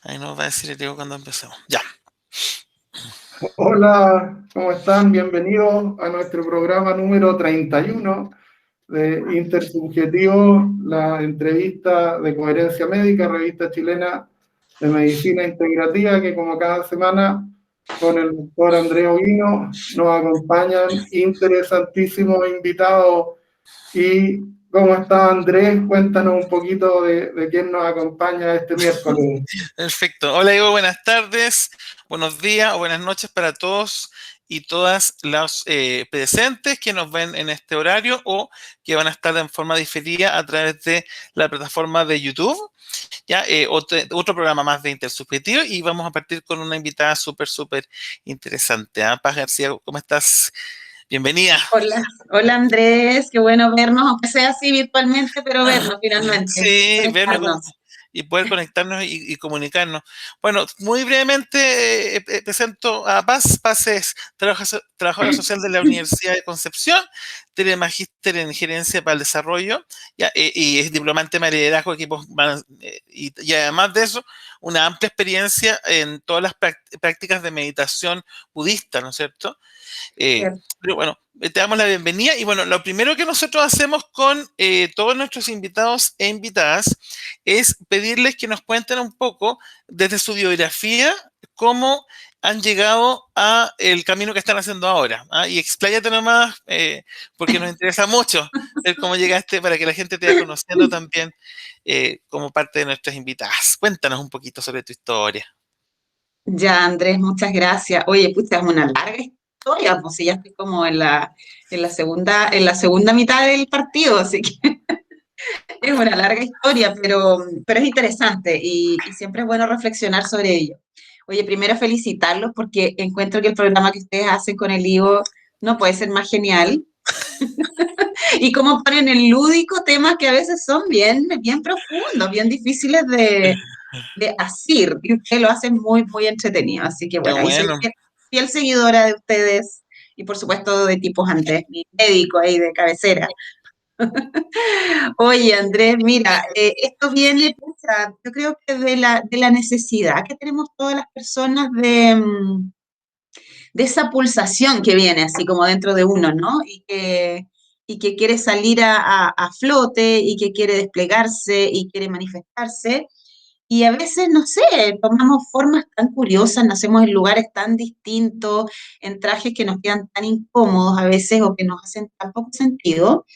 Ahí nos va a decir el Diego cuando empecemos. Ya. Hola, ¿cómo están? Bienvenidos a nuestro programa número 31 de Intersubjetivo, la entrevista de Coherencia Médica, revista chilena de medicina integrativa, que como cada semana con el doctor Andrés Oguino nos acompañan interesantísimos invitados. ¿Y cómo está Andrés? Cuéntanos un poquito de quién nos acompaña este miércoles. Perfecto. Hola, Diego, buenas tardes, buenos días o buenas noches para todos y todas las presentes que nos ven en este horario o que van a estar en forma diferida a través de la plataforma de YouTube. Ya, otro programa más de Intersubjetivo y vamos a partir con una invitada súper interesante. Paz García, ¿cómo estás? Bienvenida. Hola, hola Andrés, qué bueno vernos, aunque sea así virtualmente, pero vernos finalmente, Sí, vernos conectarnos. y poder conectarnos y comunicarnos. Bueno, muy brevemente presento a Paz. Paz es trabajadora social de la Universidad de Concepción, tiene magíster en gerencia para el desarrollo ya, y es diplomante en liderazgo de equipos y además de eso, una amplia experiencia en todas las prácticas de meditación budista, ¿no es cierto? Pero bueno, te damos la bienvenida y bueno, lo primero que nosotros hacemos con todos nuestros invitados e invitadas es pedirles que nos cuenten un poco desde su biografía cómo han llegado a el camino que están haciendo ahora. Y expláyate nomás, porque nos interesa mucho ver cómo llegaste para que la gente te vaya conociendo también como parte de nuestras invitadas. Cuéntanos un poquito sobre tu historia. Ya Andrés, muchas gracias. Oye, pucha, es una larga historia, pues sí, ya estoy como en la segunda mitad del partido, así que es una larga historia, pero es interesante y siempre es bueno reflexionar sobre ello. Oye, primero felicitarlos porque encuentro que el programa que ustedes hacen con el Ivo no puede ser más genial. Y cómo ponen en lúdico temas que a veces son bien profundos, bien difíciles de asir, y ustedes lo hacen muy entretenido. Así que Qué bueno, ahí soy bueno. fiel seguidora de ustedes y por supuesto de tipos Andrés, mi médico ahí de cabecera. Oye, Andrés, mira, esto viene, pucha, yo creo que de la necesidad que tenemos todas las personas de esa pulsación que viene así como dentro de uno, ¿no? Y que quiere salir a flote y que quiere desplegarse y quiere manifestarse. Y a veces, no sé, tomamos formas tan curiosas, nacemos en lugares tan distintos, en trajes que nos quedan tan incómodos a veces o que nos hacen tan poco sentido.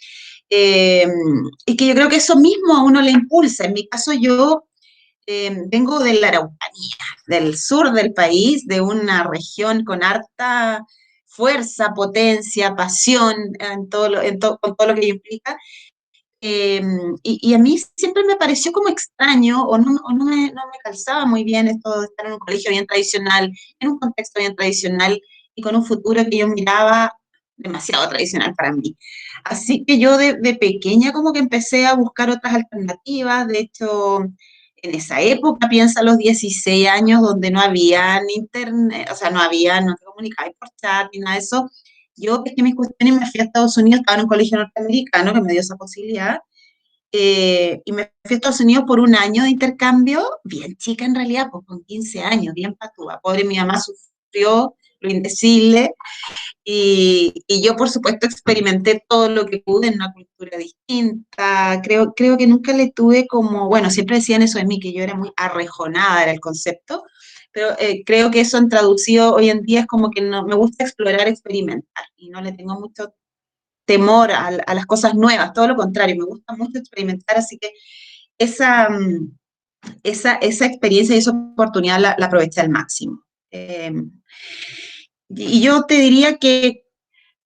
eh, y que yo creo que eso mismo a uno le impulsa. En mi caso, yo vengo de la Araucanía, del sur del país, de una región con harta fuerza, potencia, pasión con todo lo que ello implica. Eh, y a mí siempre me pareció como extraño no me calzaba muy bien esto de estar en un colegio bien tradicional, en un contexto bien tradicional y con un futuro que yo miraba demasiado tradicional para mí. Así que yo de pequeña como que empecé a buscar otras alternativas. De hecho, en esa época, piensa a los 16 años, donde no había ni internet, o sea, no te comunicabas por chat ni nada de eso. Yo pesqué mis cuestiones y me fui a Estados Unidos, estaba en un colegio norteamericano que me dio esa posibilidad, y me fui a Estados Unidos por un año de intercambio, bien chica en realidad, pues con 15 años, bien patúa. Pobre mi mamá sufrió lo indecible, y yo por supuesto experimenté todo lo que pude en una cultura distinta. Creo que nunca le tuve como, bueno, siempre decían eso de mí, que yo era muy arrejonada, era el concepto, pero creo que eso en traducido hoy en día es como que no, me gusta explorar, experimentar, y no le tengo mucho temor a las cosas nuevas, todo lo contrario, me gusta mucho experimentar, así que esa, esa experiencia y esa oportunidad la aproveché al máximo. Y yo te diría que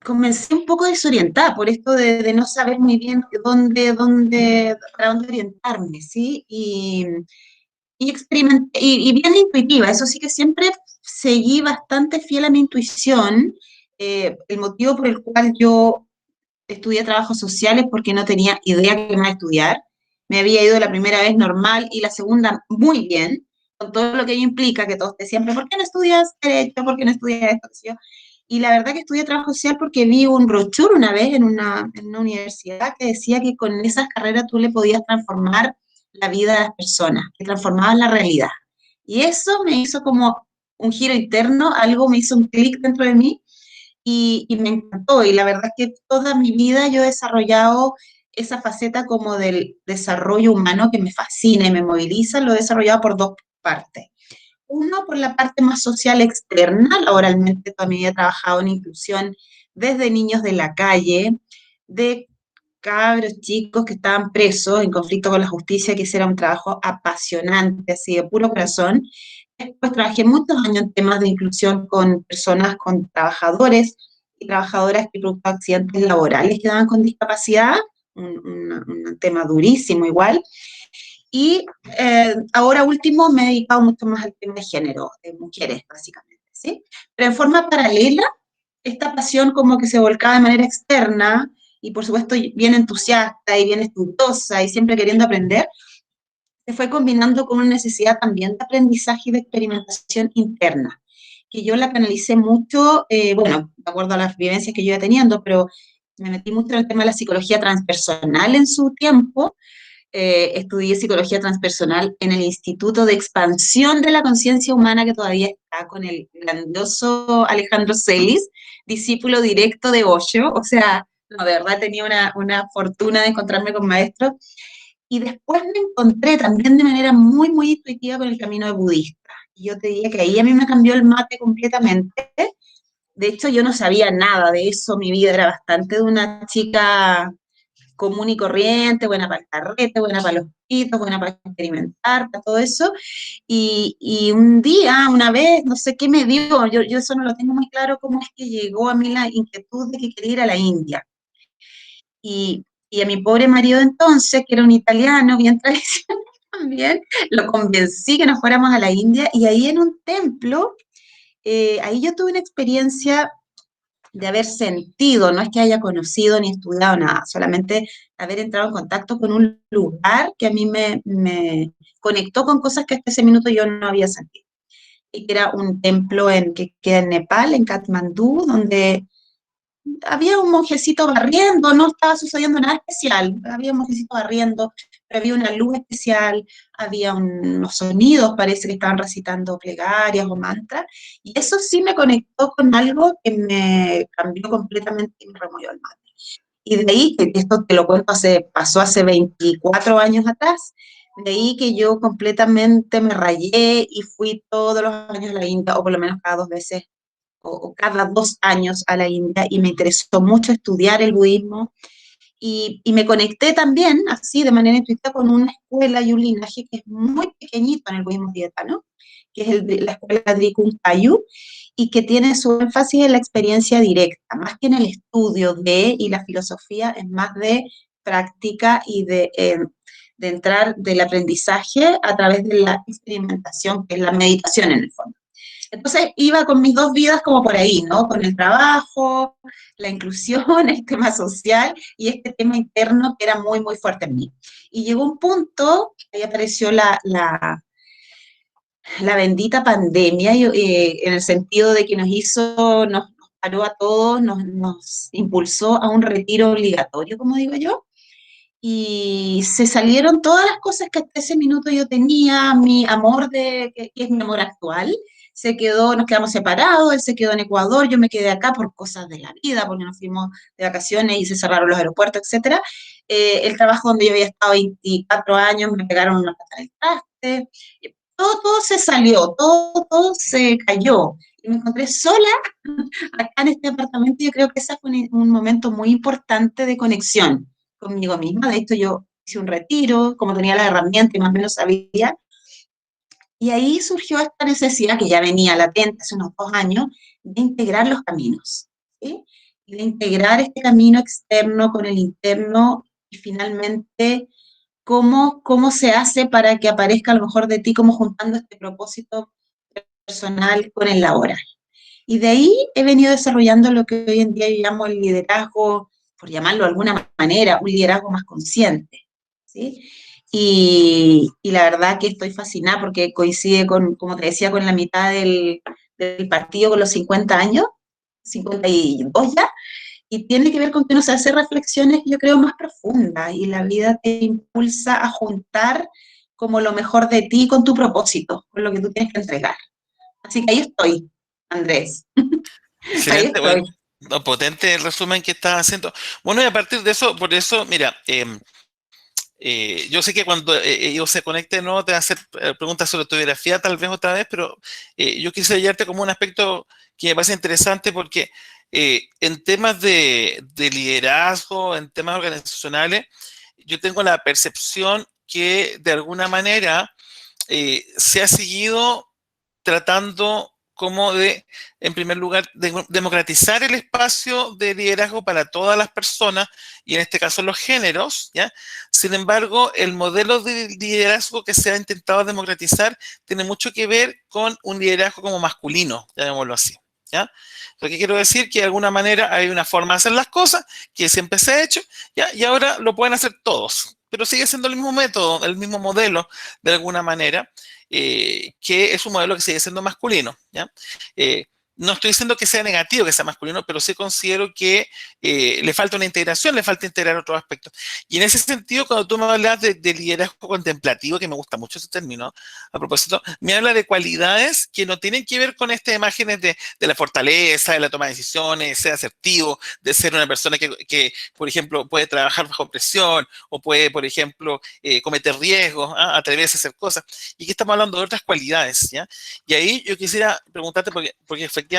comencé un poco desorientada por esto de no saber muy bien para dónde orientarme, ¿sí? Y experimenté, y bien intuitiva, eso sí que siempre seguí bastante fiel a mi intuición. El motivo por el cual yo estudié trabajos sociales porque no tenía idea que iba a estudiar. Me había ido la primera vez normal y la segunda muy bien, con todo lo que ello implica, que todos te decían, ¿pero por qué no estudias derecho? ¿Por qué no estudias esto? ¿Sí? Y la verdad que estudié trabajo social porque vi un brochure una vez en una universidad que decía que con esas carreras tú le podías transformar la vida de las personas, que transformaban la realidad. Y eso me hizo como un giro interno, algo me hizo un clic dentro de mí y me encantó. Y la verdad es que toda mi vida yo he desarrollado esa faceta como del desarrollo humano que me fascina y me moviliza, lo he desarrollado por dos partes. Uno, por la parte más social externa, laboralmente toda mi vida he trabajado en inclusión desde niños de la calle, de cabros chicos que estaban presos en conflicto con la justicia, que ese era un trabajo apasionante, así de puro corazón. Después trabajé muchos años en temas de inclusión con personas, con trabajadores y trabajadoras que producto de accidentes laborales quedaban con discapacidad, un tema durísimo igual. Y ahora último me he dedicado mucho más al tema de género, de mujeres básicamente, ¿sí? Pero en forma paralela, esta pasión como que se volcaba de manera externa y por supuesto bien entusiasta y bien estudiosa y siempre queriendo aprender, se fue combinando con una necesidad también de aprendizaje y de experimentación interna, que yo la canalicé mucho, bueno, de acuerdo a las vivencias que yo iba teniendo, pero me metí mucho en el tema de la psicología transpersonal en su tiempo. Estudié psicología transpersonal en el Instituto de Expansión de la Conciencia Humana, que todavía está con el grandioso Alejandro Celis, discípulo directo de Osho. O sea, no, de verdad tenía una fortuna de encontrarme con maestros. Y después me encontré también de manera muy, muy intuitiva con el camino de budista. Y yo te diría que ahí a mí me cambió el mate completamente. De hecho, yo no sabía nada de eso, mi vida era bastante de una chica común y corriente, buena para el carrete, buena para los pitos, buena para experimentar, para todo eso. Y un día, una vez, no sé qué me dio, yo eso no lo tengo muy claro, cómo es que llegó a mí la inquietud de que quería ir a la India. Y a mi pobre marido de entonces, que era un italiano bien tradicional también, lo convencí que nos fuéramos a la India y ahí en un templo, ahí yo tuve una experiencia de haber sentido, no es que haya conocido ni estudiado nada, solamente haber entrado en contacto con un lugar que a mí me conectó con cosas que hasta ese minuto yo no había sentido. Y que era un templo que queda en Nepal, en Katmandú, donde había un monjecito barriendo, no estaba sucediendo nada especial, había un monjecito barriendo, pero había una luz especial, había unos sonidos, parece que estaban recitando plegarias o mantras, y eso sí me conectó con algo que me cambió completamente y me removió el mal. Y de ahí, que esto te lo cuento, pasó hace 24 años atrás, de ahí que yo completamente me rayé y fui todos los años a la India, o por lo menos cada 2 veces o cada 2 años a la India y me interesó mucho estudiar el budismo y me conecté también, así de manera intuitiva, con una escuela y un linaje que es muy pequeñito en el budismo tibetano, que es la escuela Drikung Kayu, y que tiene su énfasis en la experiencia directa, más que en el estudio y la filosofía, es más de práctica y de entrar del aprendizaje a través de la experimentación, que es la meditación en el fondo. Entonces iba con mis dos vidas como por ahí, ¿no? Con el trabajo, la inclusión, el tema social y este tema interno que era muy, muy fuerte en mí. Y llegó un punto, ahí apareció la bendita pandemia, en el sentido de que nos paró a todos, nos impulsó a un retiro obligatorio, como digo yo, y se salieron todas las cosas que hasta ese minuto yo tenía, mi amor que es mi amor actual, nos quedamos separados, él se quedó en Ecuador, yo me quedé acá por cosas de la vida, porque nos fuimos de vacaciones y se cerraron los aeropuertos, etcétera. El trabajo donde yo había estado 24 años, me pegaron una pata del traste, todo se salió, todo se cayó, y me encontré sola acá en este apartamento. Yo creo que ese fue un momento muy importante de conexión conmigo misma. De hecho, yo hice un retiro, como tenía la herramienta y más o menos sabía, y ahí surgió esta necesidad que ya venía latente hace unos 2 años, de integrar los caminos, ¿sí? Y de integrar este camino externo con el interno y finalmente cómo se hace para que aparezca a lo mejor de ti, como juntando este propósito personal con el laboral. Y de ahí he venido desarrollando lo que hoy en día yo llamo el liderazgo, por llamarlo de alguna manera, un liderazgo más consciente, ¿sí? Y la verdad que estoy fascinada porque coincide con, como te decía, con la mitad del partido, con los 50 años, 52 ya, y tiene que ver con que uno se hace reflexiones, yo creo, más profundas, y la vida te impulsa a juntar como lo mejor de ti con tu propósito, con lo que tú tienes que entregar. Así que ahí estoy, Andrés, ahí Excelente, bueno, estoy. no, potente el resumen que estás haciendo. Bueno, y a partir de eso, por eso, mira, yo sé que cuando ellos se conecten, no te van a hacer preguntas sobre tu biografía tal vez otra vez, pero yo quise hallarte como un aspecto que me parece interesante porque en temas de liderazgo, en temas organizacionales, yo tengo la percepción que de alguna manera se ha seguido tratando como de, en primer lugar, de democratizar el espacio de liderazgo para todas las personas, y en este caso los géneros, ¿ya? Sin embargo, el modelo de liderazgo que se ha intentado democratizar tiene mucho que ver con un liderazgo como masculino, llamémoslo así, ¿ya? Lo que quiero decir que de alguna manera hay una forma de hacer las cosas que siempre se ha hecho, ¿ya? Y ahora lo pueden hacer todos, pero sigue siendo el mismo método, el mismo modelo de alguna manera, que es un modelo que sigue siendo masculino, ¿ya? No estoy diciendo que sea negativo que sea masculino, pero sí considero que le falta una integración, le falta integrar otros aspectos. Y en ese sentido, cuando tú me hablas de liderazgo contemplativo, que me gusta mucho ese término, a propósito, me habla de cualidades que no tienen que ver con estas imágenes de la fortaleza, de la toma de decisiones, de ser asertivo, de ser una persona que, por ejemplo, puede trabajar bajo presión o puede, por ejemplo, cometer riesgos, ¿ah? Atreverse a hacer cosas. Y que estamos hablando de otras cualidades, ¿ya? Y ahí yo quisiera preguntarte, porque efectivamente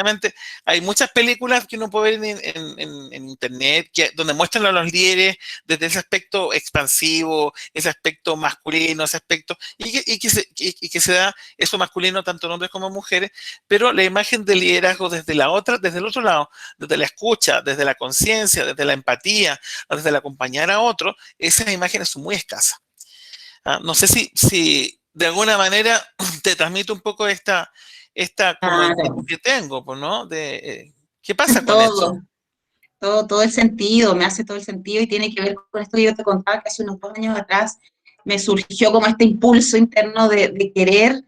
hay muchas películas que uno puede ver en internet donde muestran a los líderes desde ese aspecto expansivo, ese aspecto masculino, ese aspecto, y que se da eso masculino tanto en hombres como en mujeres, pero la imagen del liderazgo desde el otro lado, desde la escucha, desde la conciencia, desde la empatía, desde el acompañar a otro, esas imágenes son muy escasas. ¿Ah? No sé si de alguna manera te transmite un poco esta como inquietud Claro, que tengo, pues, ¿no? ¿Qué pasa con eso? todo, todo el sentido, me hace todo el sentido y tiene que ver con esto que yo te contaba que hace unos 2 años atrás me surgió como este impulso interno de querer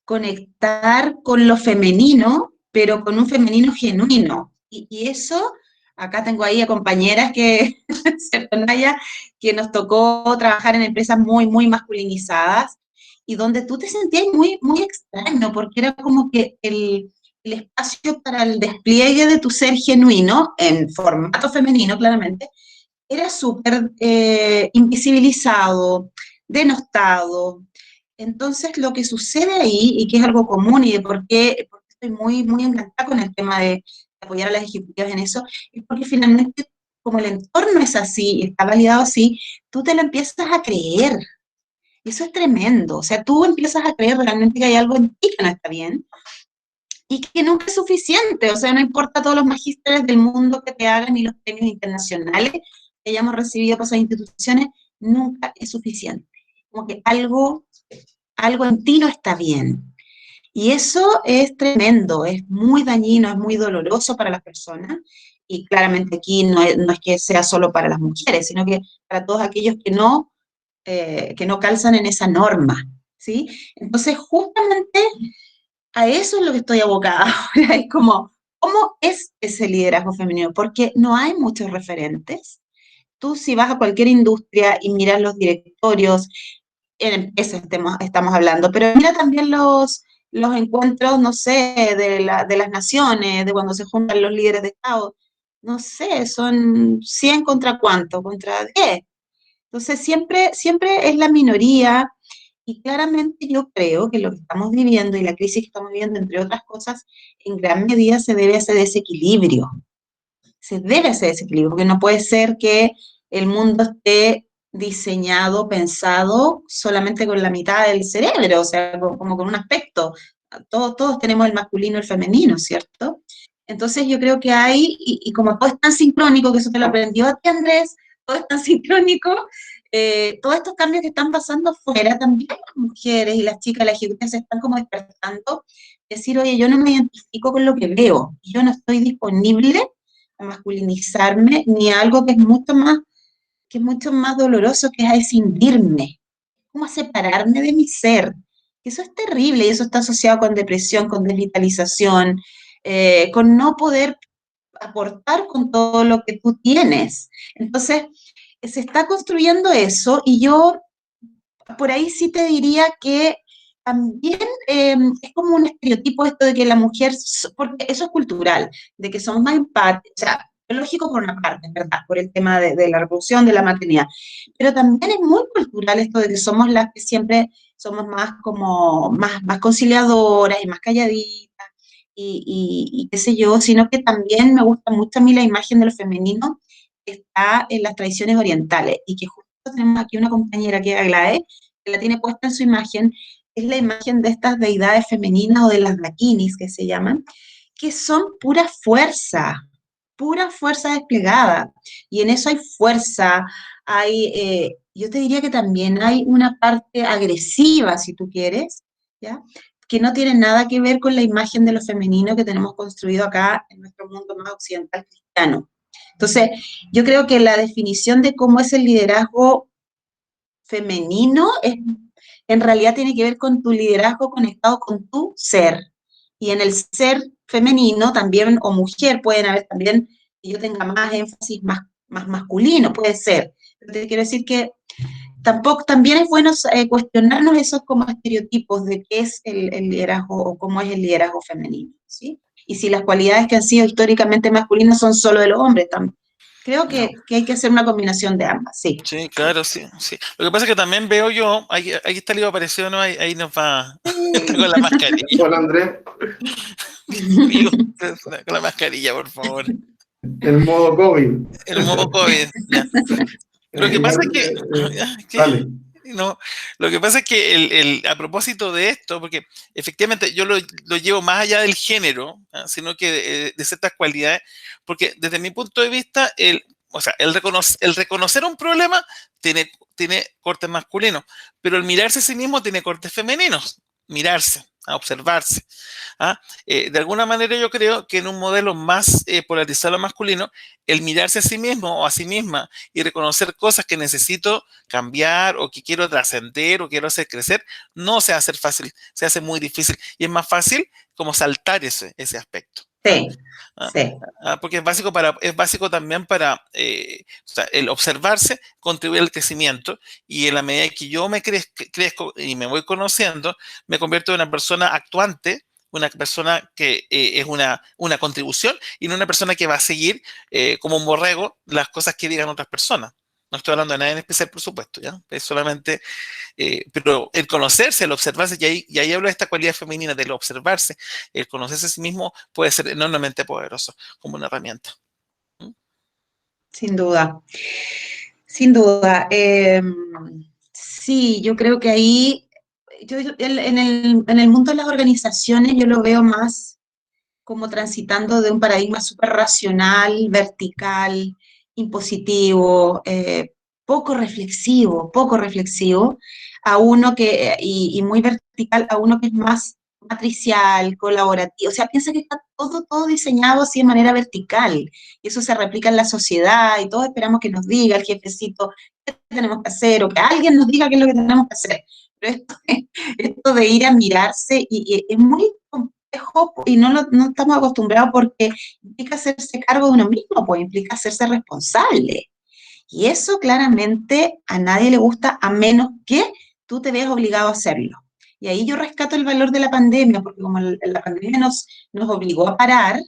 conectar con lo femenino, pero con un femenino genuino. Y eso, acá tengo ahí a compañeras que, ¿cierto, Naya? Que nos tocó trabajar en empresas muy, muy masculinizadas y donde tú te sentías muy, muy extraño, porque era como que el espacio para el despliegue de tu ser genuino, en formato femenino claramente, era súper invisibilizado, denostado. Entonces, lo que sucede ahí, y que es algo común, y de por qué estoy muy, muy encantada con el tema de apoyar a las ejecutivas en eso, es porque finalmente, como el entorno es así, y está validado así, tú te lo empiezas a creer. Y eso es tremendo. O sea, tú empiezas a creer realmente que hay algo en ti que no está bien, y que nunca es suficiente. O sea, no importa todos los magísteres del mundo que te hagan y los premios internacionales que hayamos recibido por esas instituciones, nunca es suficiente. Como que algo en ti no está bien. Y eso es tremendo, es muy dañino, es muy doloroso para las personas. Y claramente aquí no es que sea solo para las mujeres, sino que para todos aquellos que no calzan en esa norma. ¿Sí? Entonces, justamente a eso es lo que estoy abocada ahora. Es como, ¿cómo es ese liderazgo femenino? Porque no hay muchos referentes. Tú si vas a cualquier industria y miras los directorios, en empresas estamos hablando, pero mira también los encuentros, no sé, de las naciones, de cuando se juntan los líderes de Estado. No sé, son 100 contra cuánto, contra 10. Entonces siempre es la minoría y claramente yo creo que lo que estamos viviendo y la crisis que estamos viviendo, entre otras cosas, en gran medida se debe a ese desequilibrio. Se debe a ese desequilibrio, porque no puede ser que el mundo esté diseñado, pensado solamente con la mitad del cerebro, o sea, como con un aspecto. Todos tenemos el masculino y el femenino, ¿cierto? Entonces yo creo que hay, y como todo es tan sincrónico, que eso te lo aprendió a ti, Andrés, todo es tan sincrónico, todos estos cambios que están pasando afuera, también las mujeres y las chicas, las ejecutivas se están como despertando, decir, oye, yo no me identifico con lo que veo, yo no estoy disponible a masculinizarme, ni a algo que es mucho más doloroso, que es a escindirme, como a separarme de mi ser. Eso es terrible y eso está asociado con depresión, con desvitalización, con no poder aportar con todo lo que tú tienes. Entonces, se está construyendo eso y yo por ahí sí te diría que también es como un estereotipo esto de que la mujer, porque eso es cultural, de que somos más empáticos, o sea, es lógico por una parte, ¿verdad? Por el tema de la reproducción, de la maternidad, pero también es muy cultural esto de que somos las que siempre somos más como, más conciliadoras y más calladitas y qué sé yo, sino que también me gusta mucho a mí la imagen de lo femenino que está en las tradiciones orientales y que justo tenemos aquí una compañera que es Aglaé, que la tiene puesta en su imagen, es la imagen de estas deidades femeninas o de las dakinis que se llaman, que son pura fuerza desplegada. Y en eso hay fuerza, yo te diría que también hay una parte agresiva, si tú quieres, ¿ya? Que no tiene nada que ver con la imagen de lo femenino que tenemos construido acá en nuestro mundo más occidental cristiano. Entonces, yo creo que la definición de cómo es el liderazgo femenino en realidad tiene que ver con tu liderazgo conectado con tu ser. Y en el ser femenino también, o mujer, pueden haber también, que yo tenga más énfasis, más masculino, puede ser. Pero te quiero decir que tampoco, también es bueno cuestionarnos esos como estereotipos de qué es el liderazgo o cómo es el liderazgo femenino, ¿sí? Y si las cualidades que han sido históricamente masculinas son solo de los hombres, creo No. que hay que hacer una combinación de ambas, sí. Sí, claro, sí, sí. Lo que pasa es que también veo yo, ahí está el Ivo apareció, ¿no? Ahí nos va, está con la mascarilla. Hola Andrés, Ivo, con la mascarilla, por favor. el modo COVID. El modo COVID, ya. Lo que pasa Igual, es que, dale. no, lo que pasa es que a propósito de esto, porque efectivamente yo lo llevo más allá del género, sino que de ciertas cualidades, porque desde mi punto de vista, o sea, el reconocer un problema tiene cortes masculinos, pero el mirarse a sí mismo tiene cortes femeninos, mirarse, observarse. De alguna manera yo creo que en un modelo más polarizado masculino, el mirarse a sí mismo o a sí misma y reconocer cosas que necesito cambiar o que quiero trascender o quiero hacer crecer, no se hace fácil, se hace muy difícil y es más fácil como saltar ese aspecto. Sí, ¿Ah? sí. Porque es básico también para o sea, el observarse, contribuir al crecimiento y en la medida que yo me crezco y me voy conociendo, me convierto en una persona actuante, una persona que es una contribución y no una persona que va a seguir como un borrego las cosas que digan otras personas. No estoy hablando de nada en especial, por supuesto, ¿ya? Es solamente, pero el conocerse, el observarse, y ahí hablo de esta cualidad femenina, del observarse, el conocerse a sí mismo puede ser enormemente poderoso como una herramienta. ¿Mm? Sin duda, sin duda. Sí, yo creo que ahí, en el mundo de las organizaciones yo lo veo más como transitando de un paradigma súper racional, vertical, impositivo, poco reflexivo, a uno que, y muy vertical, a uno que es más matricial, colaborativo. O sea, piensa que está todo diseñado así de manera vertical, y eso se replica en la sociedad, y todos esperamos que nos diga el jefecito qué tenemos que hacer, o que alguien nos diga qué es lo que tenemos que hacer. Pero esto de ir a mirarse, y es muy complejo y no estamos acostumbrados porque implica hacerse cargo de uno mismo, pues implica hacerse responsable. Y eso claramente a nadie le gusta a menos que tú te veas obligado a hacerlo. Y ahí yo rescato el valor de la pandemia, porque como la pandemia nos obligó a parar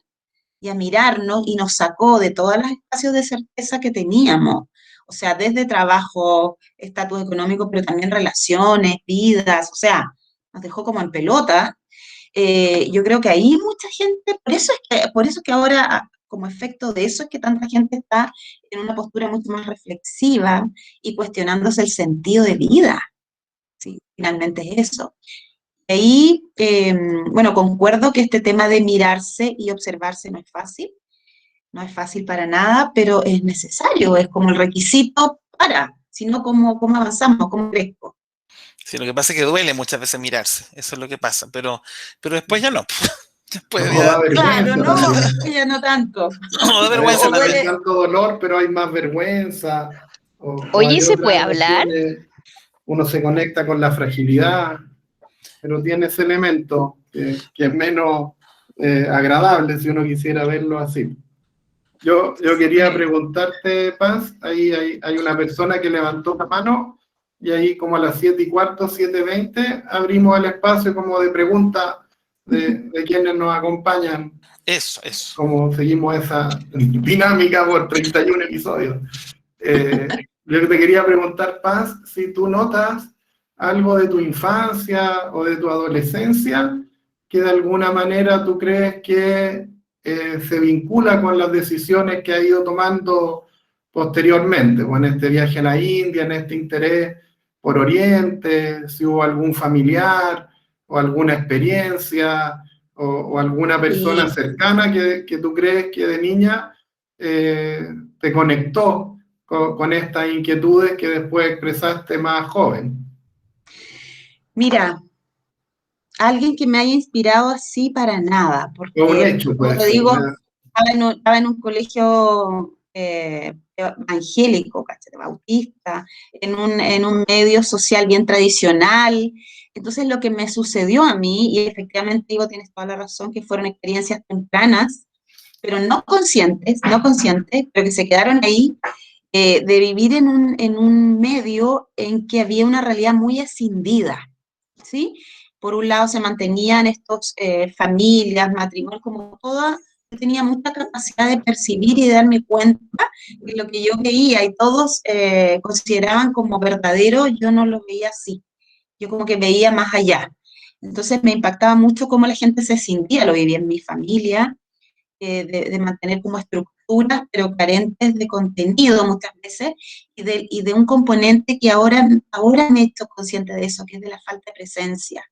y a mirarnos y nos sacó de todos los espacios de certeza que teníamos. O sea, desde trabajo, estatus económico, pero también relaciones, vidas, o sea, nos dejó como en pelota. Yo creo que ahí mucha gente, por eso es que ahora, como efecto de eso, es que tanta gente está en una postura mucho más reflexiva y cuestionándose el sentido de vida. Sí, finalmente es eso. Ahí, bueno, concuerdo que este tema de mirarse y observarse no es fácil para nada, pero es necesario, es como el requisito para, sino cómo avanzamos, cómo crezco. Sí, lo que pasa es que duele muchas veces mirarse, eso es lo que pasa, pero después ya no. Después No, da ya Claro, vergüenza no, también. después ya no tanto. no da A veces vergüenza O no hay también. duele, tanto dolor, pero hay más vergüenza, o Oye, hay ¿se puede otras hablar? emociones. Uno se conecta con la fragilidad, pero tiene ese elemento que es menos agradable si uno quisiera verlo así. Yo quería preguntarte, Paz, ahí hay una persona que levantó la mano, y ahí como a las 7:15, 7:20, abrimos el espacio como de preguntas de quienes nos acompañan, Eso. como seguimos esa dinámica por 31 episodios. Yo te quería preguntar, Paz, si tú notas algo de tu infancia o de tu adolescencia que de alguna manera tú crees que se vincula con las decisiones que has ido tomando posteriormente, o en este viaje a la India, en este interés por Oriente, si hubo algún familiar o alguna experiencia o alguna persona Y cercana que tú crees que de niña te conectó con estas inquietudes que después expresaste más joven. mira, alguien que me haya inspirado así para nada, O un porque, hecho como puede te ser. digo, estaba en un colegio evangélico, ¿cachai? Bautista, en un medio social bien tradicional. Entonces, lo que me sucedió a mí, y efectivamente digo, tienes toda la razón, que fueron experiencias tempranas, pero no conscientes, pero que se quedaron ahí, de vivir en un medio en que había una realidad muy escindida, ¿sí? Por un lado se mantenían estos familias, matrimonios, como toda, yo tenía mucha capacidad de percibir y de darme cuenta que lo que yo veía y todos consideraban como verdadero, yo no lo veía así. Yo como que veía más allá. Entonces me impactaba mucho cómo la gente se sentía, lo vivía en mi familia, de mantener como estructuras, pero carentes de contenido muchas veces, y de un componente que ahora me he hecho consciente de eso, que es de la falta de presencia.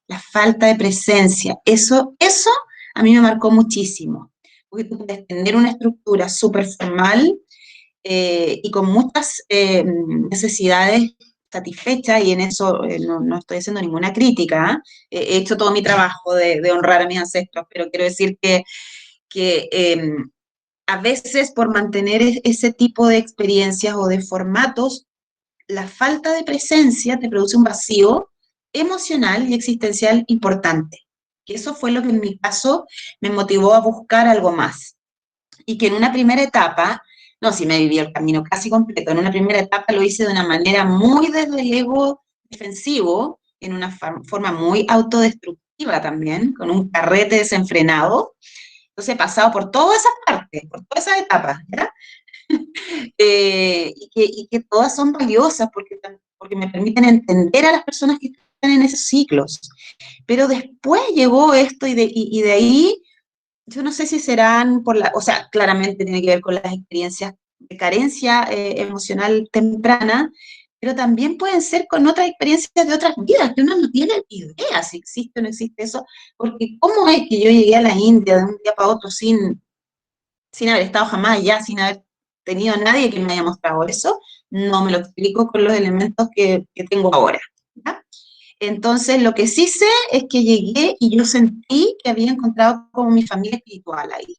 La falta de presencia. Eso a mí me marcó muchísimo, porque tú puedes tener una estructura súper formal, y con muchas necesidades satisfechas, y en eso no estoy haciendo ninguna crítica, ¿eh? He hecho todo mi trabajo de honrar a mis ancestros, pero quiero decir que a veces por mantener ese tipo de experiencias o de formatos, la falta de presencia te produce un vacío emocional y existencial importante. Que eso fue lo que en mi caso me motivó a buscar algo más. Y que en una primera etapa, no, si me viví el camino casi completo, en una primera etapa lo hice de una manera muy desde el ego defensivo, en una forma muy autodestructiva también, con un carrete desenfrenado. Entonces he pasado por todas esas partes, por todas esas etapas, ¿ya? Y que todas son valiosas porque me permiten entender a las personas que están en esos ciclos. Pero después llegó esto y de ahí, yo no sé si serán o sea, claramente tiene que ver con las experiencias de carencia emocional temprana, pero también pueden ser con otras experiencias de otras vidas, que uno no tiene idea si existe o no existe eso, porque ¿cómo es que yo llegué a la India de un día para otro sin haber estado jamás allá, sin haber tenido a nadie que me haya mostrado eso? No me lo explico con los elementos que tengo ahora, ¿ya? Entonces, lo que sí sé es que llegué y yo sentí que había encontrado como mi familia espiritual ahí.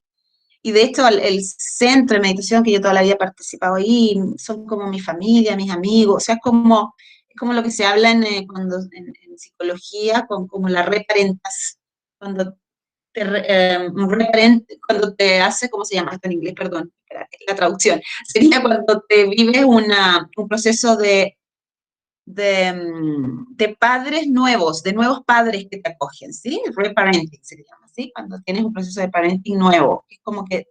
Y de hecho, el centro de meditación que yo toda la vida he participado ahí, son como mi familia, mis amigos, o sea, es como lo que se habla en psicología, con como la reparentas, cuando cuando te hace, ¿cómo se llama esto en inglés? Perdón, la traducción. Sería cuando te vives un proceso de padres nuevos, de nuevos padres que te acogen, ¿sí? Reparenting se llama, ¿sí? Cuando tienes un proceso de parenting nuevo, es como que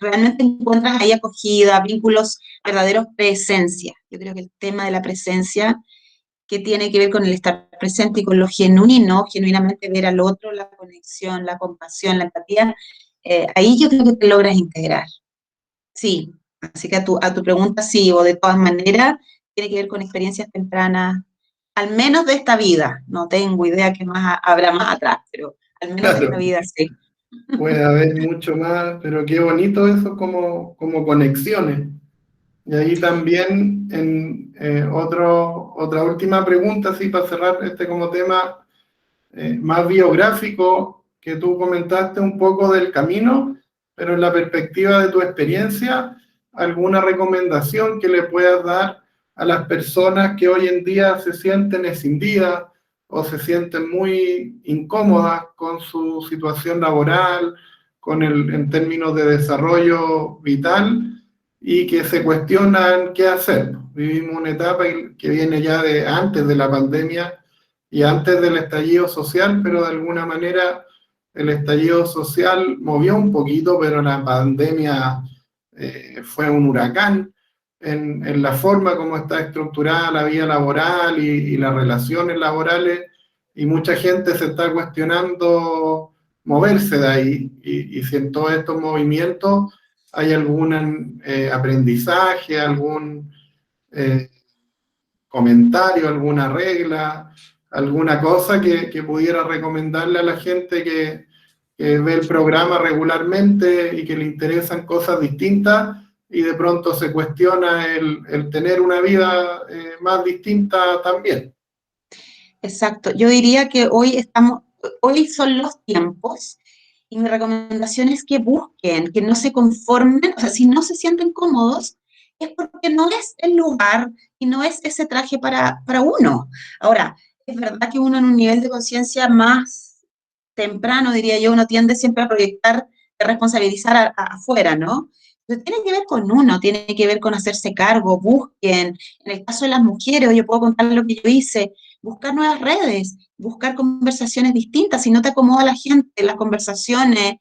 realmente encuentras ahí acogida, vínculos verdaderos, presencia. Yo creo que el tema de la presencia, que tiene que ver con el estar presente y con lo genuino, genuinamente ver al otro, la conexión, la compasión, la empatía, ahí yo creo que te logras integrar. Sí, así que a tu pregunta sí, o de todas maneras, tiene que ver con experiencias tempranas, al menos de esta vida. No tengo idea qué más habrá más atrás, pero al menos de esta Claro, vida sí. puede haber mucho más, pero qué bonito eso como conexiones. Y ahí también, otra última pregunta, así para cerrar este como tema más biográfico, que tú comentaste un poco del camino, pero en la perspectiva de tu experiencia, ¿alguna recomendación que le puedas dar a las personas que hoy en día se sienten escindidas o se sienten muy incómodas con su situación laboral, en términos de desarrollo vital, y que se cuestionan qué hacer? vivimos una etapa que viene ya de antes de la pandemia y antes del estallido social, pero de alguna manera el estallido social movió un poquito, pero la pandemia fue un huracán en la forma como está estructurada la vida laboral y las relaciones laborales, y mucha gente se está cuestionando moverse de ahí, y si en todos estos movimientos hay algún aprendizaje, algún eh, comentario, alguna regla, alguna cosa que pudiera recomendarle a la gente que ve el programa regularmente y que le interesan cosas distintas y de pronto se cuestiona el tener una vida más distinta también. Exacto. Yo diría que hoy son los tiempos y mi recomendación es que busquen, que no se conformen, o sea, si no se sienten cómodos, es porque no es el lugar y no es ese traje para uno. Ahora, es verdad que uno en un nivel de conciencia más temprano, diría yo, uno tiende siempre a proyectar, a responsabilizar afuera, ¿no? Pero tiene que ver con uno, tiene que ver con hacerse cargo, busquen. En el caso de las mujeres, yo puedo contar lo que yo hice, buscar nuevas redes, buscar conversaciones distintas. Si no te acomoda la gente, las conversaciones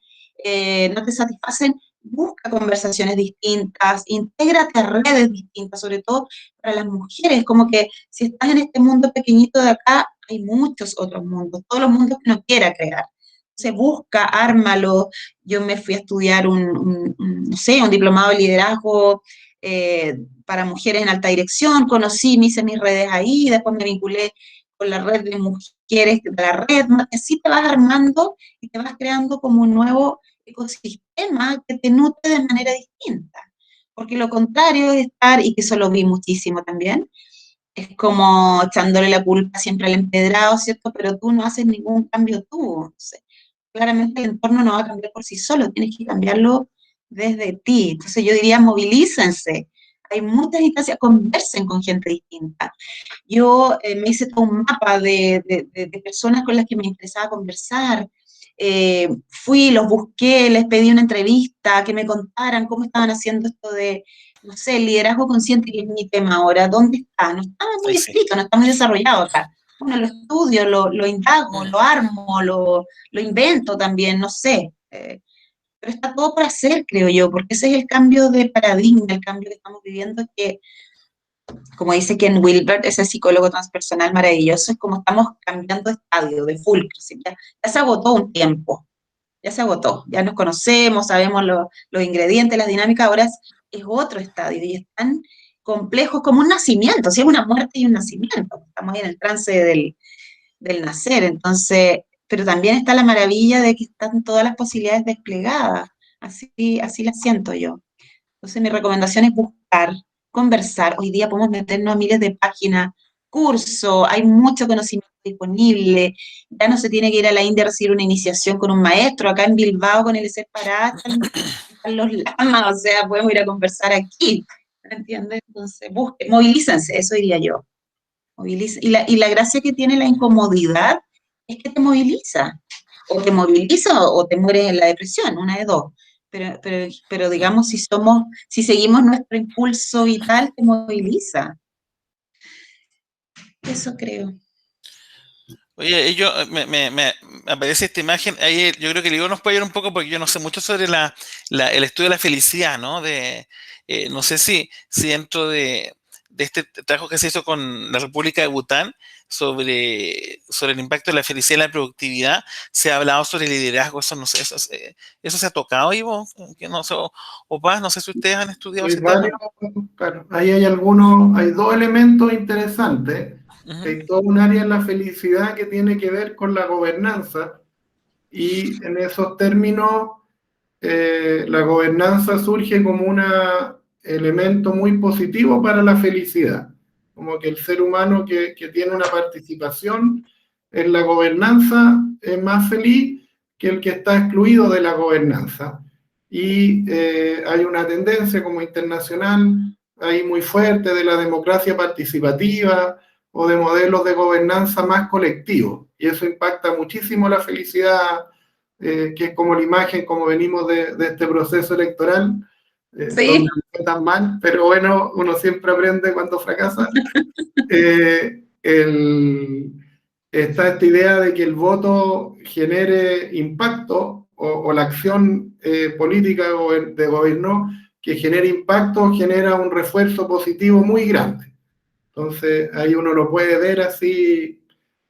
no te satisfacen, busca conversaciones distintas, intégrate a redes distintas, sobre todo para las mujeres, como que si estás en este mundo pequeñito de acá, hay muchos otros mundos, todos los mundos que uno quiera crear. Se busca, ármalo. Yo me fui a estudiar no sé, un diplomado de liderazgo para mujeres en alta dirección, conocí, me hice mis redes ahí, después me vinculé con la red de mujeres de la red, así te vas armando y te vas creando como un nuevo ecosistema que te nutre de manera distinta. Porque lo contrario es estar, y que eso lo vi muchísimo también, es como echándole la culpa siempre al empedrado, ¿cierto? Pero tú no haces ningún cambio tú. Entonces, claramente el entorno no va a cambiar por sí solo, tienes que cambiarlo desde ti. Entonces yo diría, movilícense. Hay muchas instancias, conversen con gente distinta. Yo me hice todo un mapa de personas con las que me interesaba conversar. Fui, los busqué, les pedí una entrevista, que me contaran cómo estaban haciendo esto de, no sé, el liderazgo consciente, que es mi tema ahora. ¿Dónde está? No está muy Sí, sí. escrito, no está muy desarrollado acá. Bueno, lo estudio, lo indago, lo armo, lo invento también, no sé. Pero está todo por hacer, creo yo, porque ese es el cambio de paradigma, el cambio que estamos viviendo, que como dice Ken Wilber, ese psicólogo transpersonal maravilloso, es como estamos cambiando de estadio, de fulcro, ¿sí? Ya se agotó un tiempo, ya se agotó, ya nos conocemos, sabemos los ingredientes, las dinámicas, ahora es otro estadio y es tan complejo como un nacimiento, si es una muerte y un nacimiento, estamos ahí en el trance del nacer, entonces, pero también está la maravilla de que están todas las posibilidades desplegadas, así las siento yo. Entonces, mi recomendación es buscar, conversar. Hoy día podemos meternos a miles de páginas, cursos, hay mucho conocimiento disponible. Ya no se tiene que ir a la India a recibir una iniciación con un maestro. Acá en Bilbao, con el ser Pará, están los lamas, o sea, podemos ir a conversar aquí. ¿Me entiendes? Entonces, busquen, movilícense, eso diría yo. Y la gracia que tiene la incomodidad es que te moviliza. O te moviliza o te mueres en la depresión, una de dos. Pero digamos, si seguimos nuestro impulso vital, te moviliza. Eso creo. Oye, me aparece esta imagen, ahí yo creo que el Igor nos puede ayudar un poco porque yo no sé mucho sobre el estudio de la felicidad, ¿no? No sé si dentro de este trabajo que se hizo con la República de Bután sobre el impacto de la felicidad y la productividad, se ha hablado sobre el liderazgo, eso no sé, eso se ha tocado, Ivo, que no sé, o Paz, no sé si ustedes han estudiado Hay ese tema. claro, ahí hay hay dos elementos interesantes. Uh-huh. Hay todo un área en la felicidad que tiene que ver con la gobernanza, y en esos términos la gobernanza surge como un elemento muy positivo para la felicidad, como que el ser humano que tiene una participación en la gobernanza es más feliz que el que está excluido de la gobernanza. Y hay una tendencia como internacional ahí muy fuerte de la democracia participativa o de modelos de gobernanza más colectivos, y eso impacta muchísimo la felicidad, que es como la imagen, como venimos de este proceso electoral, donde Sí, no fue tan mal, pero bueno, uno siempre aprende cuando fracasa. El, está esta idea de que el voto genere impacto o la acción política de gobierno que genere impacto genera un refuerzo positivo muy grande. Entonces ahí uno lo puede ver así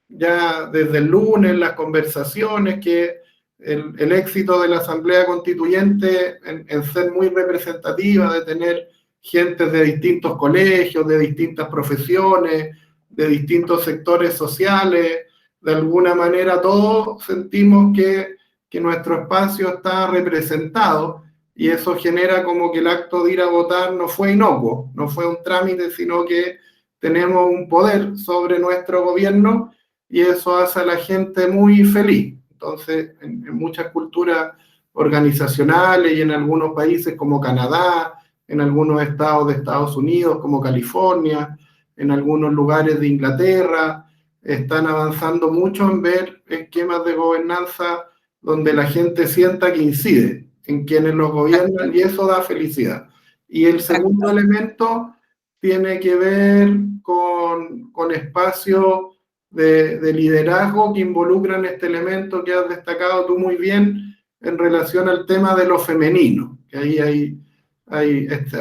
ya desde el lunes, las conversaciones, que el éxito de la Asamblea Constituyente en ser muy representativa, de tener gente de distintos colegios, de distintas profesiones, de distintos sectores sociales, de alguna manera todos sentimos que nuestro espacio está representado y eso genera como que el acto de ir a votar no fue inocuo, no fue un trámite, sino que tenemos un poder sobre nuestro gobierno y eso hace a la gente muy feliz. Entonces, en muchas culturas organizacionales y en algunos países como Canadá, en algunos estados de Estados Unidos como California, en algunos lugares de Inglaterra, están avanzando mucho en ver esquemas de gobernanza donde la gente sienta que incide en quienes los gobiernan y eso da felicidad. Y el segundo exacto. elemento tiene que ver con espacios de liderazgo que involucran este elemento que has destacado tú muy bien en relación al tema de lo femenino, que ahí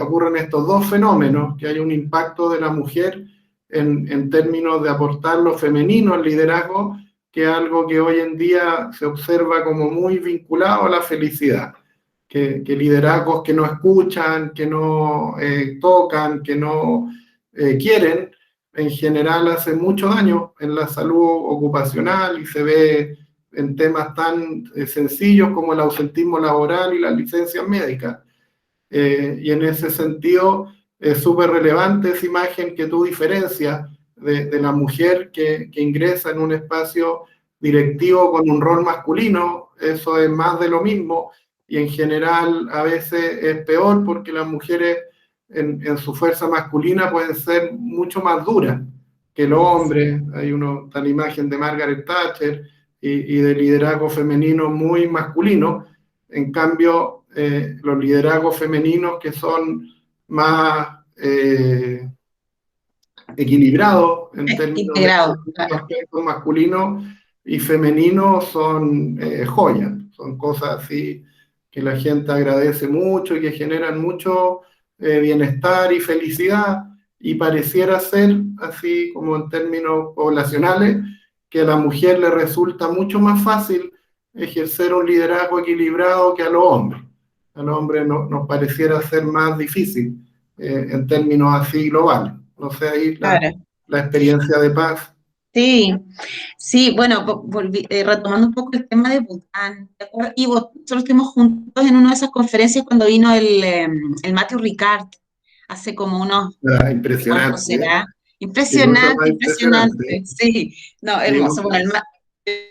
ocurren estos dos fenómenos, que hay un impacto de la mujer en términos de aportar lo femenino al liderazgo, que es algo que hoy en día se observa como muy vinculado a la felicidad, que liderazgos que no escuchan, que no tocan, que no quieren, en general hace mucho daño en la salud ocupacional y se ve en temas tan sencillos como el ausentismo laboral y las licencias médicas. Y en ese sentido es súper relevante esa imagen que tú diferencias de la mujer que ingresa en un espacio directivo con un rol masculino. Eso es más de lo mismo y en general a veces es peor porque las mujeres en su fuerza masculina pueden ser mucho más duras que los hombres. Hay tal imagen de Margaret Thatcher y de liderazgo femenino muy masculino. En cambio, los liderazgos femeninos que son más equilibrados en términos de Integrado, los claro. aspectos masculinos y femeninos son joyas, son cosas así que la gente agradece mucho y que generan mucho bienestar y felicidad y pareciera ser, así como en términos poblacionales, que a la mujer le resulta mucho más fácil ejercer un liderazgo equilibrado que a los hombres. A los hombres nos pareciera ser más difícil en términos así globales. No sé, ahí Claro. la experiencia de paz. Sí, sí, bueno, retomando un poco el tema de Bután, ¿te acuerdas? Y nosotros estuvimos juntos en una de esas conferencias cuando vino el Matthew Ricard, hace como unos, Ah, ¿cuánto impresionante, ¿eh? será? Qué cosa Impresionante, más impresionante. impresionante, sí, no, Sí, hermoso. Bueno,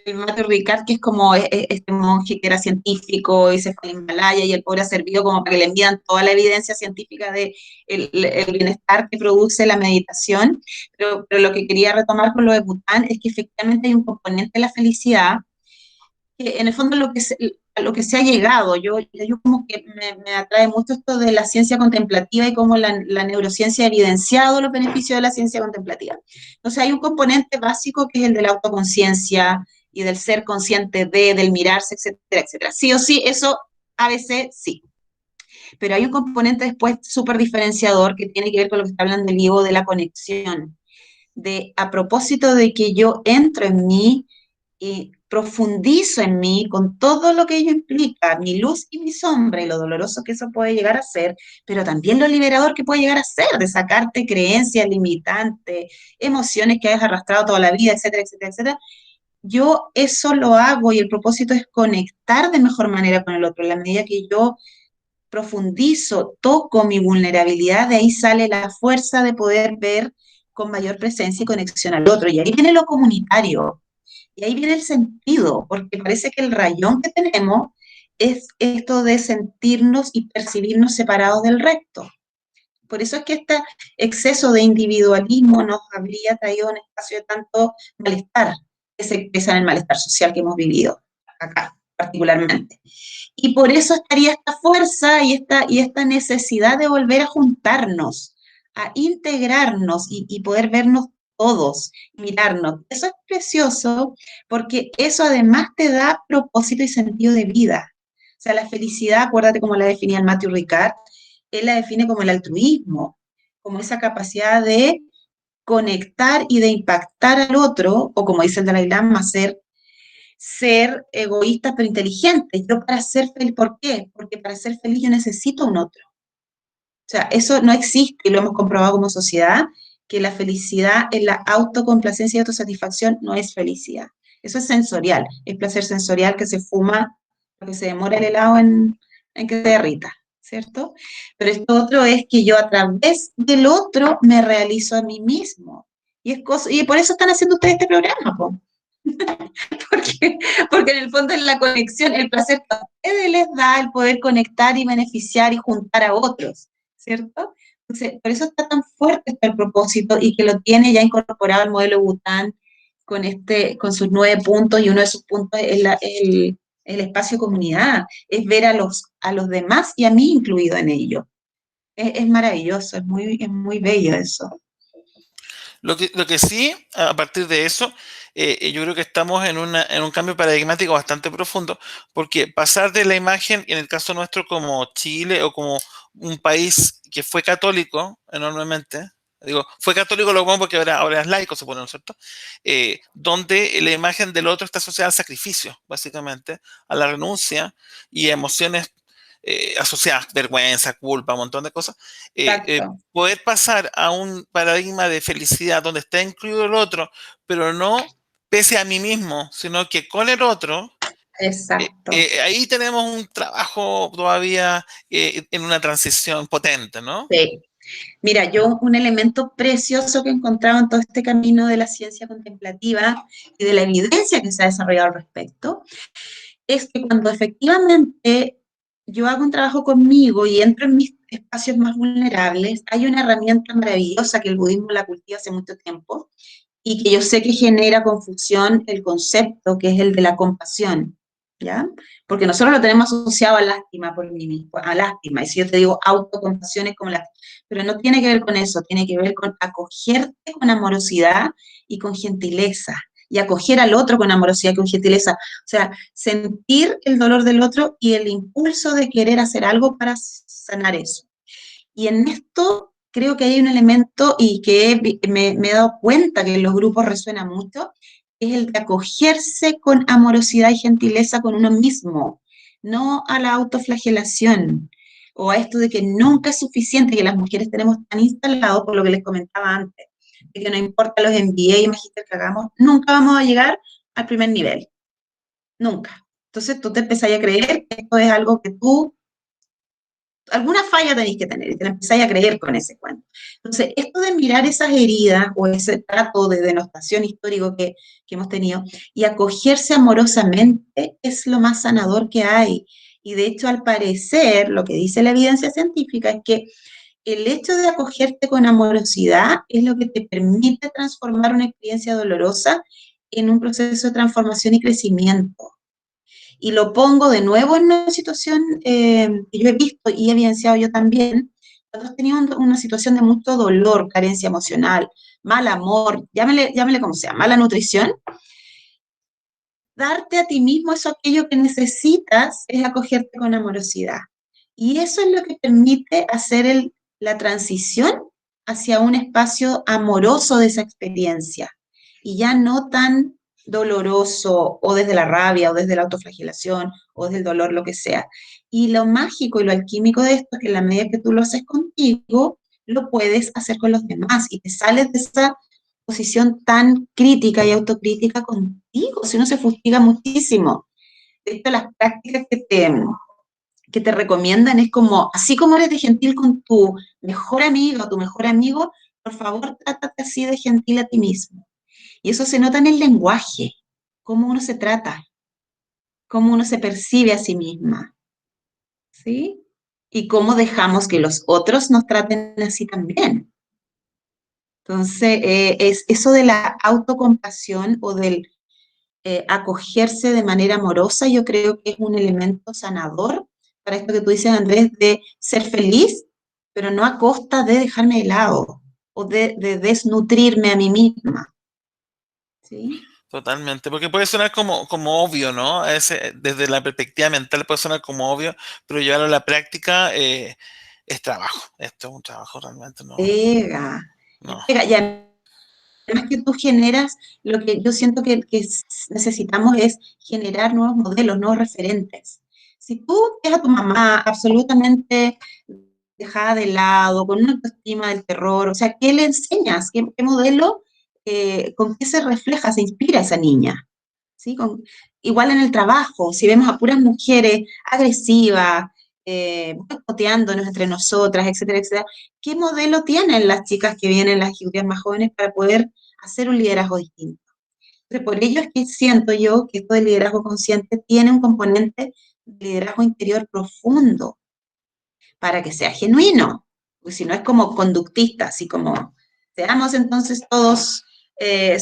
el Matthew Ricard, que es como este monje que era científico y se fue al Himalaya y el pobre ha servido como para que le envían toda la evidencia científica de el bienestar que produce la meditación, pero lo que quería retomar con lo de Bután es que efectivamente hay un componente de la felicidad que en el fondo a lo que se ha llegado, yo como que me atrae mucho esto de la ciencia contemplativa y cómo la neurociencia ha evidenciado los beneficios de la ciencia contemplativa. Entonces hay un componente básico que es el de la autoconciencia y del ser consciente del mirarse, etcétera, etcétera. Sí o sí, eso a veces sí. Pero hay un componente después súper diferenciador que tiene que ver con lo que está hablando el Ivo de la conexión, de a propósito de que yo entro en mí y profundizo en mí con todo lo que ello implica, mi luz y mi sombra y lo doloroso que eso puede llegar a ser, pero también lo liberador que puede llegar a ser, de sacarte creencias limitantes, emociones que has arrastrado toda la vida, etcétera, etcétera, etcétera. Yo eso lo hago y el propósito es conectar de mejor manera con el otro. En la medida que yo profundizo, toco mi vulnerabilidad, de ahí sale la fuerza de poder ver con mayor presencia y conexión al otro. Y ahí viene lo comunitario, y ahí viene el sentido, porque parece que el rayón que tenemos es esto de sentirnos y percibirnos separados del resto. Por eso es que este exceso de individualismo nos habría traído un espacio de tanto malestar, que se expresa en el malestar social que hemos vivido acá. particularmente. Y por eso estaría esta fuerza y esta necesidad de volver a juntarnos, a integrarnos y poder vernos todos, mirarnos. Eso es precioso porque eso además te da propósito y sentido de vida. O sea, la felicidad, acuérdate cómo la definía el Matthew Ricard, él la define como el altruismo, como esa capacidad de conectar y de impactar al otro, o como dice el Dalai Lama, ser egoístas pero inteligentes. Yo para ser feliz, ¿por qué? Porque para ser feliz yo necesito un otro. O sea, eso no existe y lo hemos comprobado como sociedad, que la felicidad en la autocomplacencia y autosatisfacción no es felicidad. Eso es sensorial, es placer sensorial que se fuma, que se demora el helado en que se derrita, ¿cierto? Pero esto otro es que yo a través del otro me realizo a mí mismo. Y por eso están haciendo ustedes este programa, po. Porque, porque en el fondo es la conexión, el placer que a ustedes les da el poder conectar y beneficiar y juntar a otros, ¿cierto? Entonces, por eso está tan fuerte este el propósito y que lo tiene ya incorporado al modelo Bután con sus 9 puntos, y uno de sus puntos es el espacio comunidad, es ver a los demás y a mí incluido en ello. Es maravilloso, es muy bello eso. Lo que sí, a partir de eso, yo creo que estamos en un cambio paradigmático bastante profundo, porque pasar de la imagen, en el caso nuestro como Chile o como un país que fue católico enormemente, digo, fue católico lo como porque ahora es laico, se pone, ¿no es cierto? Donde la imagen del otro está asociada al sacrificio, básicamente, a la renuncia y a emociones asociadas, vergüenza, culpa, un montón de cosas. Exacto, Poder pasar a un paradigma de felicidad donde está incluido el otro, pero no pese a mí mismo, sino que con el otro, exacto. ahí tenemos un trabajo todavía en una transición potente, ¿no? Sí. Mira, yo un elemento precioso que he encontrado en todo este camino de la ciencia contemplativa y de la evidencia que se ha desarrollado al respecto, es que cuando efectivamente yo hago un trabajo conmigo y entro en mis espacios más vulnerables, hay una herramienta maravillosa que el budismo la cultiva hace mucho tiempo y que yo sé que genera confusión el concepto, que es el de la compasión, ¿ya? Porque nosotros lo tenemos asociado a lástima por mí mismo, a lástima, y si yo te digo autocompasión es como lástima, pero no tiene que ver con eso, tiene que ver con acogerte con amorosidad y con gentileza, y acoger al otro con amorosidad y con gentileza, o sea, sentir el dolor del otro y el impulso de querer hacer algo para sanar eso. Y en esto creo que hay un elemento y que me he dado cuenta que en los grupos resuena mucho, es el de acogerse con amorosidad y gentileza con uno mismo, no a la autoflagelación o a esto de que nunca es suficiente, que las mujeres tenemos tan instalado, por lo que les comentaba antes, de que no importa los MBA y magíster que hagamos, nunca vamos a llegar al primer nivel, nunca. Entonces tú te empezás a creer que esto es algo que tú alguna falla tenéis que tener y te empezáis a creer con ese cuento. Entonces, esto de mirar esas heridas o ese trato de denostación histórico que hemos tenido y acogerse amorosamente es lo más sanador que hay. Y de hecho, al parecer, lo que dice la evidencia científica es que el hecho de acogerte con amorosidad es lo que te permite transformar una experiencia dolorosa en un proceso de transformación y crecimiento. Y lo pongo de nuevo en una situación que yo he visto y he evidenciado yo también, cuando has tenido una situación de mucho dolor, carencia emocional, mal amor, llámele como sea, mala nutrición, darte a ti mismo eso aquello que necesitas es acogerte con amorosidad. Y eso es lo que permite hacer la transición hacia un espacio amoroso de esa experiencia y ya no tan doloroso o desde la rabia o desde la autoflagelación o desde el dolor, lo que sea. Y lo mágico y lo alquímico de esto es que en la medida que tú lo haces contigo, lo puedes hacer con los demás y te sales de esa posición tan crítica y autocrítica contigo, si uno se fustiga muchísimo. De hecho, las prácticas que te recomiendan es como, así como eres de gentil con tu mejor amiga o tu mejor amigo, por favor, trátate así de gentil a ti mismo. Y eso se nota en el lenguaje, cómo uno se trata, cómo uno se percibe a sí misma, ¿sí? Y cómo dejamos que los otros nos traten así también. Entonces, es eso de la autocompasión o del acogerse de manera amorosa, yo creo que es un elemento sanador para esto que tú dices, Andrés, de ser feliz, pero no a costa de dejarme de lado o de desnutrirme a mí misma. ¿Sí? Totalmente, porque puede sonar como obvio, ¿no? Desde la perspectiva mental puede sonar como obvio, pero llevarlo a la práctica es trabajo. Esto es un trabajo realmente, Pega, no. pega. Y además que tú generas, lo que yo siento que necesitamos es generar nuevos modelos, nuevos referentes. Si tú ves a tu mamá absolutamente dejada de lado, con una autoestima del terror, o sea, ¿qué le enseñas? ¿Qué modelo, con qué se refleja, se inspira esa niña? ¿Sí? Igual en el trabajo, si vemos a puras mujeres agresivas, boicoteándonos entre nosotras, etcétera, etcétera, ¿qué modelo tienen las chicas que vienen, las ejecutivas más jóvenes, para poder hacer un liderazgo distinto? Entonces, por ello es que siento yo que esto del liderazgo consciente tiene un componente de liderazgo interior profundo, para que sea genuino, porque si no es como conductista, así como seamos entonces todos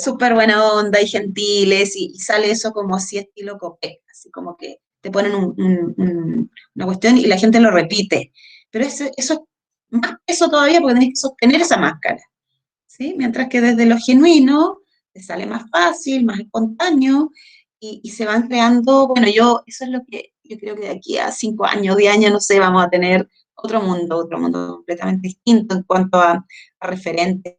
súper buena onda y gentiles, y sale eso como así estilo copé, así como que te ponen una cuestión y la gente lo repite. Pero eso más eso todavía, porque tenés que sostener esa máscara, ¿sí? Mientras que desde lo genuino te sale más fácil, más espontáneo, y se van creando, bueno, eso es lo que yo creo que de aquí a 5 años, 10 años, no sé, vamos a tener otro mundo completamente distinto en cuanto a referentes.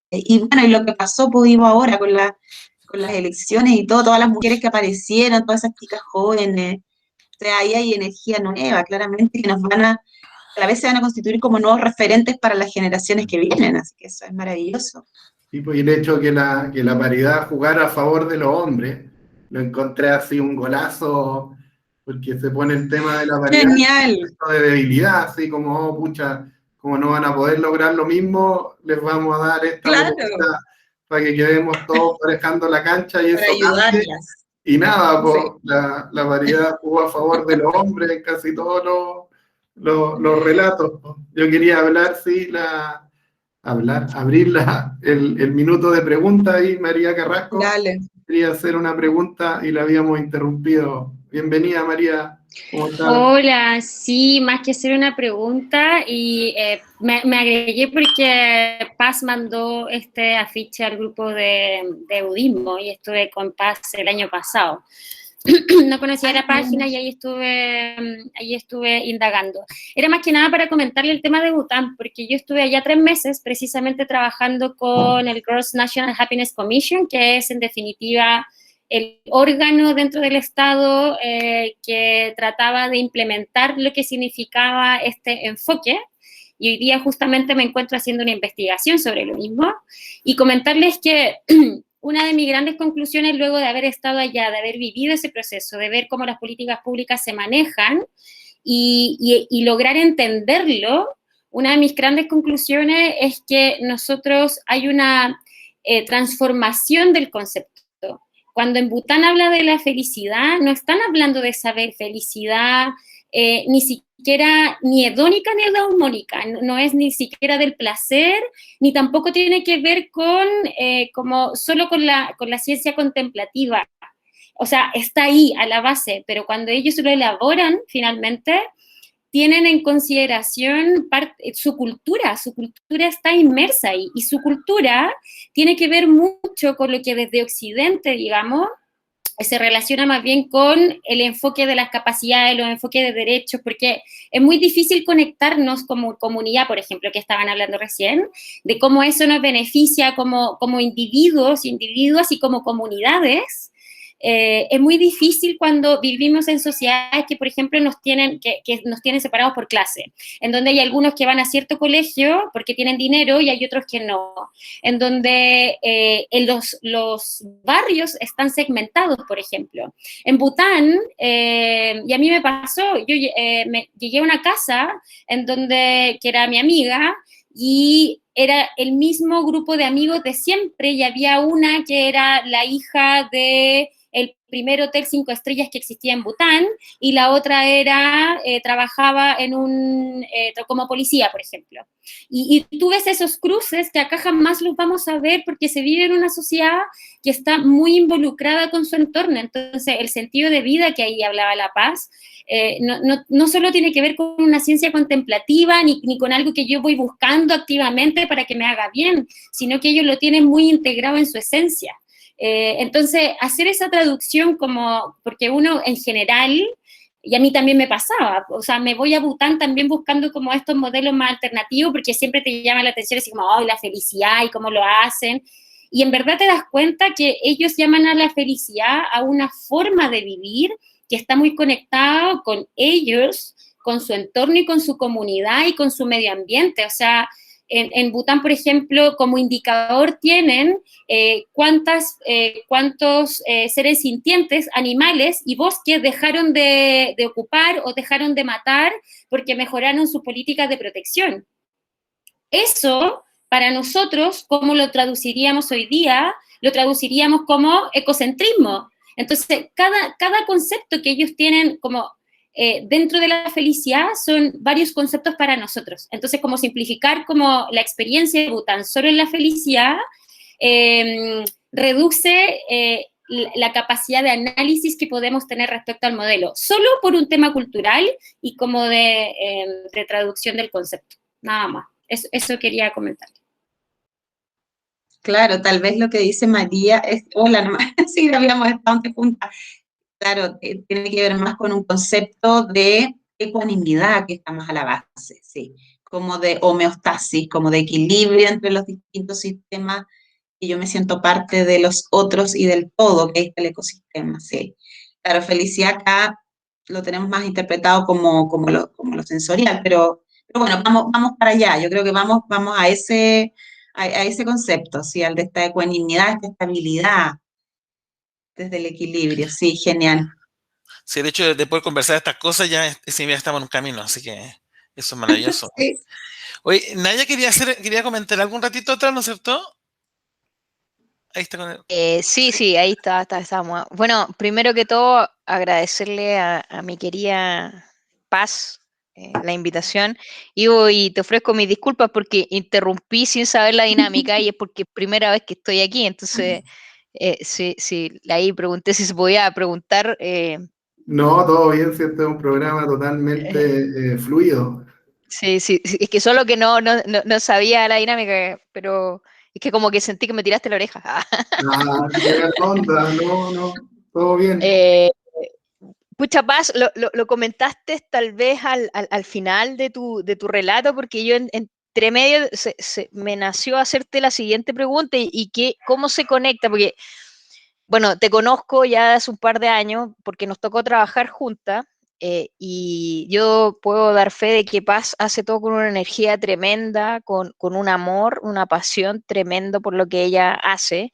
Y bueno, y lo que pasó, pudimos ahora con las elecciones y todo, todas las mujeres que aparecieron, todas esas chicas jóvenes, o sea, ahí hay energía nueva, claramente, que a la vez se van a constituir como nuevos referentes para las generaciones que vienen, así que eso es maravilloso. Y pues, y el hecho que la paridad jugara a favor de los hombres, lo encontré así un golazo, porque se pone el tema de la paridad Genial, de debilidad, así como, oh, pucha, como no van a poder lograr lo mismo, les vamos a dar esta claro, bolita para que quedemos todos parejando la cancha y para eso cambie. ayudarlas. Y nada, pues Sí. la paridad jugó a favor de los hombres en casi todos los relatos, po. Yo quería hablar, sí, abrir el minuto de pregunta ahí, María Carrasco. Dale. Quería hacer una pregunta y la habíamos interrumpido. Bienvenida, María. ¿Cómo estás? Hola, sí, más que hacer una pregunta, y me agregué porque Paz mandó este afiche al grupo de budismo y estuve con Paz el año pasado. No conocía la página y ahí estuve indagando. Era más que nada para comentarle el tema de Bután, porque yo estuve allá 3 meses precisamente trabajando con el Gross National Happiness Commission, que es en definitiva el órgano dentro del Estado que trataba de implementar lo que significaba este enfoque. Y hoy día justamente me encuentro haciendo una investigación sobre lo mismo, y comentarles que una de mis grandes conclusiones luego de haber estado allá, de haber vivido ese proceso, de ver cómo las políticas públicas se manejan y lograr entenderlo, una de mis grandes conclusiones es que nosotros hay una transformación del concepto. Cuando en Bután habla de la felicidad, no están hablando de saber felicidad, ni siquiera ni hedónica ni eudemónica, no es ni siquiera del placer, ni tampoco tiene que ver con como solo con la ciencia contemplativa. O sea, está ahí a la base, pero cuando ellos lo elaboran finalmente, tienen en consideración su cultura está inmersa ahí, y su cultura tiene que ver mucho con lo que desde Occidente, digamos, se relaciona más bien con el enfoque de las capacidades, los enfoques de derechos, porque es muy difícil conectarnos como comunidad, por ejemplo, que estaban hablando recién, de cómo eso nos beneficia como individuos y como comunidades. Es muy difícil cuando vivimos en sociedades que, por ejemplo, que nos tienen separados por clase, en donde hay algunos que van a cierto colegio porque tienen dinero y hay otros que no, en donde los barrios están segmentados, por ejemplo. En Bután, y a mí me pasó, yo llegué a una casa que era mi amiga, y era el mismo grupo de amigos de siempre, y había una que era la hija de el primer hotel 5 estrellas que existía en Bután, y la otra era, trabajaba en como policía, por ejemplo. Y tú ves esos cruces que acá jamás los vamos a ver porque se vive en una sociedad que está muy involucrada con su entorno. Entonces, el sentido de vida que ahí hablaba La Paz, no solo tiene que ver con una ciencia contemplativa, ni con algo que yo voy buscando activamente para que me haga bien, sino que ellos lo tienen muy integrado en su esencia. Entonces, hacer esa traducción porque uno en general, y a mí también me pasaba, o sea, me voy a Bután también buscando como estos modelos más alternativos, porque siempre te llama la atención, así como, oh, la felicidad y cómo lo hacen, y en verdad te das cuenta que ellos llaman a la felicidad a una forma de vivir que está muy conectado con ellos, con su entorno y con su comunidad y con su medio ambiente. O sea, en Bután, por ejemplo, como indicador tienen cuántos seres sintientes, animales y bosques dejaron de ocupar o dejaron de matar porque mejoraron sus políticas de protección. Eso, para nosotros, ¿cómo lo traduciríamos hoy día? Lo traduciríamos como ecocentrismo. Entonces, cada concepto que ellos tienen como dentro de la felicidad son varios conceptos para nosotros. Entonces, como simplificar como la experiencia de Bután solo en la felicidad, reduce la capacidad de análisis que podemos tener respecto al modelo, solo por un tema cultural y como de traducción del concepto. Nada más. Eso quería comentar. Claro, tal vez lo que dice María es, hola, nomás, sí, habíamos estado antes juntas. Claro, tiene que ver más con un concepto de ecuanimidad que está más a la base, sí, como de homeostasis, como de equilibrio entre los distintos sistemas, y yo me siento parte de los otros y del todo, que es el ecosistema, sí. Claro, felicidad acá lo tenemos más interpretado como lo sensorial, pero bueno, vamos para allá, yo creo que vamos a ese concepto, sí, al de esta ecuanimidad, esta estabilidad desde el equilibrio, sí, genial. Sí, el hecho de poder conversar estas cosas ya, ya estamos en un camino, así que eso es maravilloso. Sí. Oye, Naya quería comentar algún ratito atrás, ¿no es cierto? Ahí está con el... Sí, ahí estamos. Bueno, primero que todo, agradecerle a mi querida Paz la invitación. Y te ofrezco mis disculpas porque interrumpí sin saber la dinámica y es porque es primera vez que estoy aquí. Entonces, sí, ahí pregunté si se podía preguntar. No, todo bien, si este es un programa totalmente fluido. Sí, es que solo que no sabía la dinámica, pero es que como que sentí que me tiraste la oreja. Ah, qué onda, no, todo bien. Pucha, Paz, lo comentaste tal vez al final de tu relato, porque yo entre medio me nació hacerte la siguiente pregunta cómo se conecta, porque, bueno, te conozco ya hace un par de años, porque nos tocó trabajar juntas, y yo puedo dar fe de que Paz hace todo con una energía tremenda, con un amor, una pasión tremendo por lo que ella hace.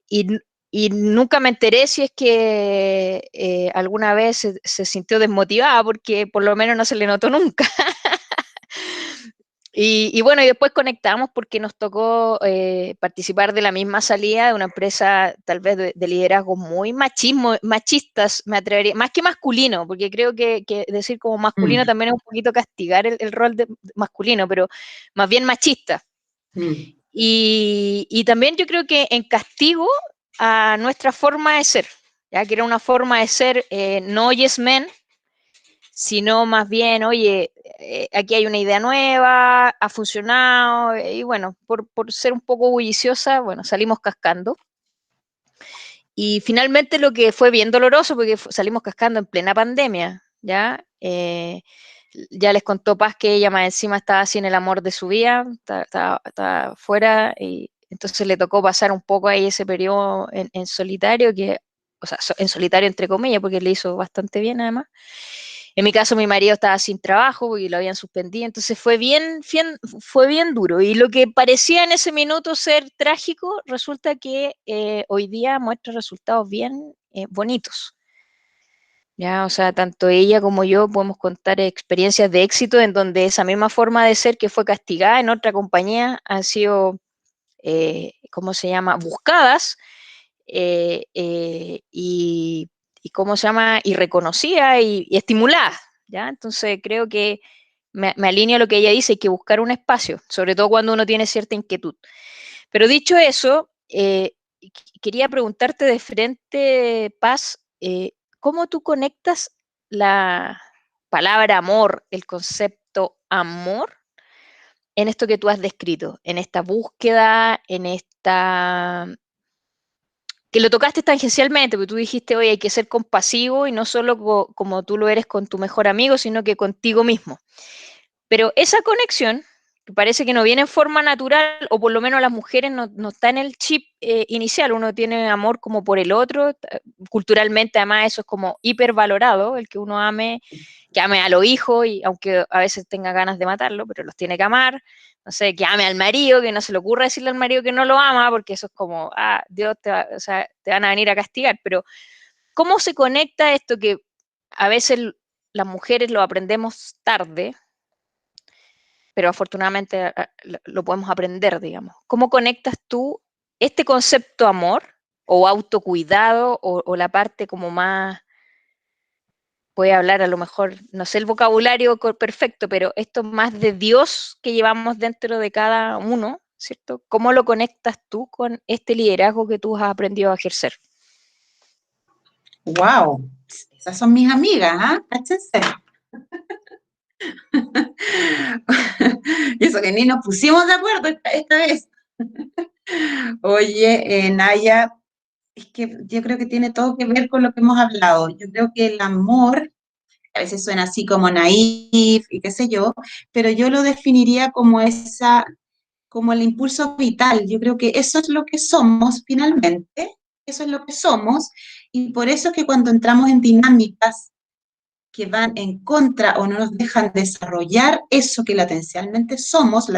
Y, y nunca me enteré si es que alguna vez se sintió desmotivada, porque por lo menos no se le notó nunca. Y bueno, y después conectamos porque nos tocó participar de la misma salida de una empresa tal vez de liderazgo muy machistas, me atrevería, más que masculino, porque creo que decir como masculino también es un poquito castigar el rol de masculino, pero más bien machista. Y también yo creo que en castigo a nuestra forma de ser, ya que era una forma de ser no yes men, sino más bien, oye, aquí hay una idea nueva, ha funcionado, y bueno, por ser un poco bulliciosa, bueno, salimos cascando. Y finalmente lo que fue bien doloroso, porque salimos cascando en plena pandemia, ¿ya? Ya les contó Paz que ella más encima estaba así en el amor de su vida, estaba fuera, y entonces le tocó pasar un poco ahí ese periodo en solitario, o sea, en solitario entre comillas, porque le hizo bastante bien además. En mi caso, mi marido estaba sin trabajo porque lo habían suspendido, entonces fue bien duro. Y lo que parecía en ese minuto ser trágico, resulta que hoy día muestra resultados bien bonitos. Ya, o sea, tanto ella como yo podemos contar experiencias de éxito en donde esa misma forma de ser que fue castigada en otra compañía han sido, ¿cómo se llama?, buscadas, y ¿cómo se llama? Y reconocida y estimulada, ¿ya? Entonces creo que me alineo a lo que ella dice, hay que buscar un espacio, sobre todo cuando uno tiene cierta inquietud. Pero dicho eso, quería preguntarte de frente, Paz, ¿cómo tú conectas la palabra amor, el concepto amor, en esto que tú has descrito, en esta búsqueda, en esta que lo tocaste tangencialmente, porque tú dijiste, oye, hay que ser compasivo y no solo como tú lo eres con tu mejor amigo, sino que contigo mismo. Pero esa conexión, que parece que no viene en forma natural, o por lo menos las mujeres no está en el chip inicial, uno tiene amor como por el otro, culturalmente además eso es como hipervalorado, el que uno ame, que ame a los hijos, y aunque a veces tenga ganas de matarlo, pero los tiene que amar, no sé, que ame al marido, que no se le ocurra decirle al marido que no lo ama, porque eso es como, Dios o sea, te van a venir a castigar, pero ¿cómo se conecta esto que a veces las mujeres lo aprendemos tarde, pero afortunadamente lo podemos aprender, digamos? ¿Cómo conectas tú este concepto amor o autocuidado o la parte como más, puede hablar a lo mejor, no sé el vocabulario perfecto, pero esto más de Dios que llevamos dentro de cada uno, ¿cierto? ¿Cómo lo conectas tú con este liderazgo que tú has aprendido a ejercer? ¡Wow! Esas son mis amigas, ¿ah? Cáchense. Y eso que ni nos pusimos de acuerdo esta vez. Oye, Naya, es que yo creo que tiene todo que ver con lo que hemos hablado. Yo creo que el amor, a veces suena así como naif y qué sé yo, pero yo lo definiría como como el impulso vital. Yo creo que eso es lo que somos finalmente, eso es lo que somos, y por eso es que cuando entramos en dinámicas que van en contra o no nos dejan desarrollar eso que latentemente somos,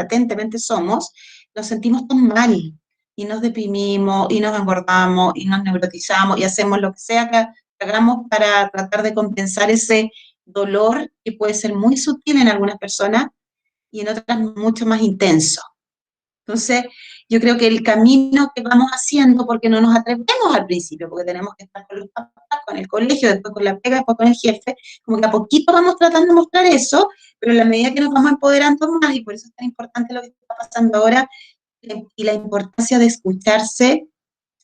nos sentimos tan mal y nos deprimimos y nos engordamos y nos neurotizamos y hacemos lo que sea que hagamos para tratar de compensar ese dolor que puede ser muy sutil en algunas personas y en otras mucho más intenso. Entonces, yo creo que el camino que vamos haciendo, porque no nos atrevemos al principio, porque tenemos que estar con los papás, con el colegio, después con la pega, después con el jefe, como que a poquito vamos tratando de mostrar eso, pero en la medida que nos vamos empoderando más, y por eso es tan importante lo que está pasando ahora, y la importancia de escucharse,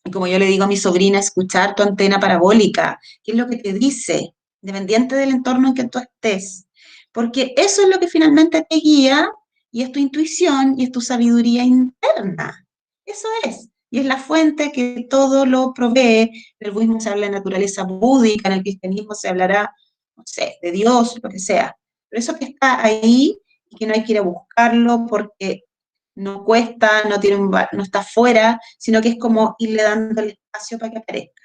y como yo le digo a mi sobrina, escuchar tu antena parabólica, qué es lo que te dice, dependiente del entorno en que tú estés, porque eso es lo que finalmente te guía y es tu intuición y es tu sabiduría interna. Eso es. Y es la fuente que todo lo provee. En el budismo se habla de naturaleza búdica, en el cristianismo se hablará, no sé, de Dios, lo que sea. Pero eso que está ahí y que no hay que ir a buscarlo porque no cuesta, no está fuera, sino que es como irle dando el espacio para que aparezca.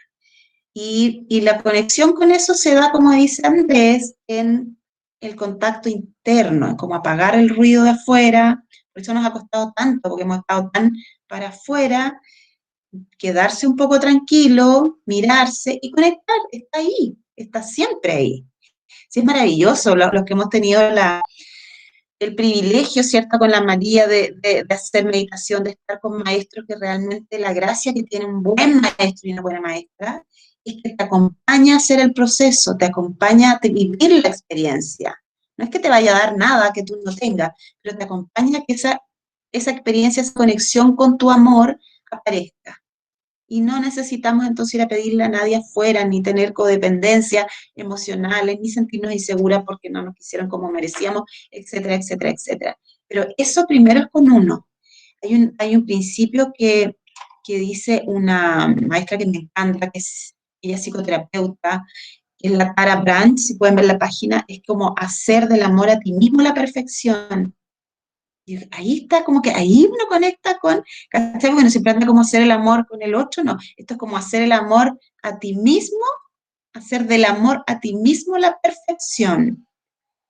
Y la conexión con eso se da, como dice Andrés, en el contacto interno, en como apagar el ruido de afuera. Por eso nos ha costado tanto, porque hemos estado tan para afuera, quedarse un poco tranquilo, mirarse y conectar. Está ahí, está siempre ahí. Sí, es maravilloso los que hemos tenido el privilegio, ¿cierto?, con la María de hacer meditación, de estar con maestros que realmente la gracia que tiene un buen maestro y una buena maestra es que te acompaña a hacer el proceso, te acompaña a vivir la experiencia. No es que te vaya a dar nada que tú no tengas, pero te acompaña a que esa experiencia, esa conexión con tu amor aparezca. Y no necesitamos entonces ir a pedirle a nadie afuera, ni tener codependencias emocionales, ni sentirnos inseguras porque no nos quisieron como merecíamos, etcétera, etcétera, etcétera. Pero eso primero es con uno. Hay un principio que dice una maestra que me encanta, ella es psicoterapeuta, que es la Tara Brach, si pueden ver la página, es como hacer del amor a ti mismo la perfección. Y ahí está, como que ahí uno conecta con, ¿cachai? Bueno, siempre anda como hacer el amor con el otro, no, esto es como hacer el amor a ti mismo, hacer del amor a ti mismo la perfección.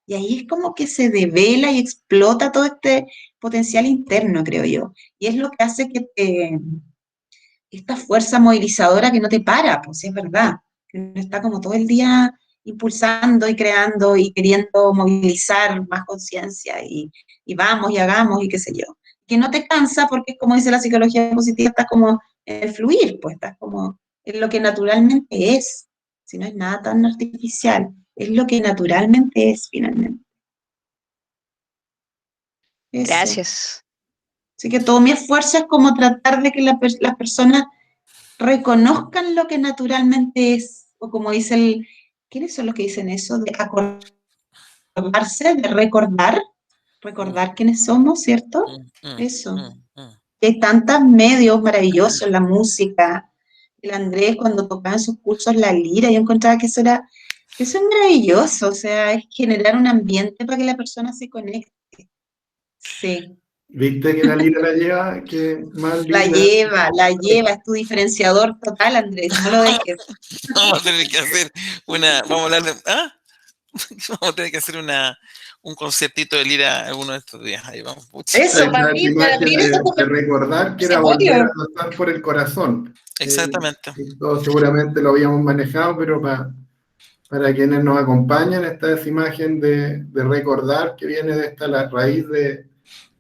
Y ahí es como que se devela y explota todo este potencial interno, creo yo. Y es lo que hace que esta fuerza movilizadora que no te para, pues es verdad, que uno está como todo el día impulsando y creando y queriendo movilizar más conciencia y vamos y hagamos y qué sé yo. Que no te cansa porque, como dice la psicología positiva, estás como el fluir, pues estás como en lo que naturalmente es, si no es nada tan artificial, es lo que naturalmente es finalmente. Eso. Gracias. Así que todo mi esfuerzo es como tratar de que las personas reconozcan lo que naturalmente es, o como dice ¿quiénes son los que dicen eso? De acordarse, de recordar quiénes somos, ¿cierto? Eso. Y hay tantos medios maravillosos, la música. El Andrés cuando tocaba en sus cursos la lira, yo encontraba que eso es maravilloso, o sea, es generar un ambiente para que la persona se conecte. Sí. ¿Viste que la lira la lleva? Que más La linda. lleva, es tu diferenciador total, Andrés, no lo dejes. Vamos a tener que hacer vamos a hablar de, vamos a tener que hacer un concertito de lira alguno de estos días. Ahí vamos, pucha. Eso, para La imagen abrir esa de recordar que era volver a pasar por el corazón. Exactamente. Todos seguramente lo habíamos manejado, pero para quienes nos acompañan, está esa imagen de recordar que viene de la raíz de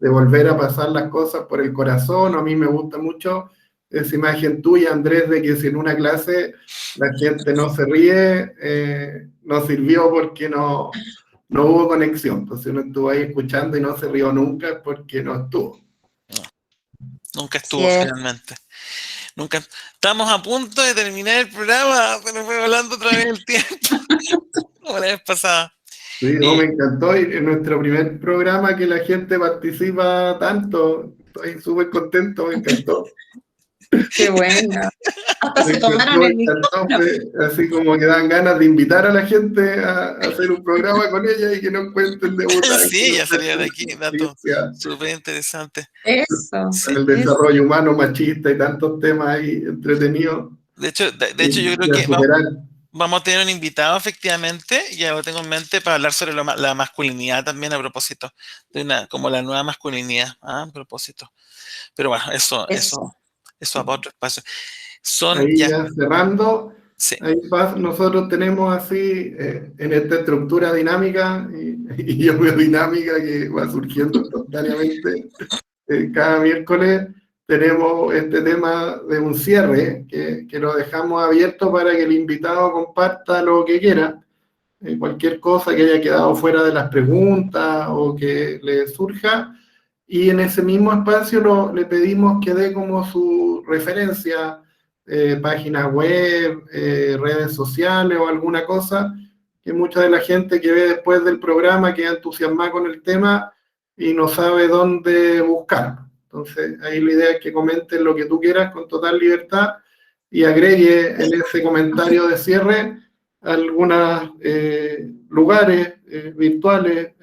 volver a pasar las cosas por el corazón. A mí me gusta mucho esa imagen tuya, Andrés, de que si en una clase la gente no se ríe, no sirvió porque no hubo conexión. Entonces uno estuvo ahí escuchando y no se rió nunca porque no estuvo. Nunca estuvo finalmente. Nunca. Estamos a punto de terminar el programa, pero fue volando otra vez el tiempo, como la vez pasada. Sí, no, me encantó. Y en nuestro primer programa que la gente participa tanto, estoy súper contento, me encantó. Qué bueno. Hasta se tomaron el micrófono. Así como que dan ganas de invitar a la gente a hacer un programa con ella y que nos cuenten de Sí, ya salieron aquí datos súper interesantes. Eso. El desarrollo humano machista y tantos temas ahí entretenidos. De hecho yo creo que vamos a tener un invitado, efectivamente, ya lo tengo en mente, para hablar sobre la masculinidad también, a propósito, como la nueva masculinidad, a propósito. Pero bueno, eso para otro espacio. Ahí ya cerrando, sí. ahí nosotros tenemos así, en esta estructura dinámica y yo veo dinámica que va surgiendo espontáneamente cada miércoles. Tenemos este tema de un cierre que lo dejamos abierto para que el invitado comparta lo que quiera, cualquier cosa que haya quedado fuera de las preguntas o que le surja, y en ese mismo espacio le pedimos que dé como su referencia, páginas web, redes sociales o alguna cosa, que mucha de la gente que ve después del programa queda entusiasmada con el tema y no sabe dónde buscar. Entonces, ahí la idea es que comentes lo que tú quieras con total libertad y agregue en ese comentario de cierre algunos lugares virtuales,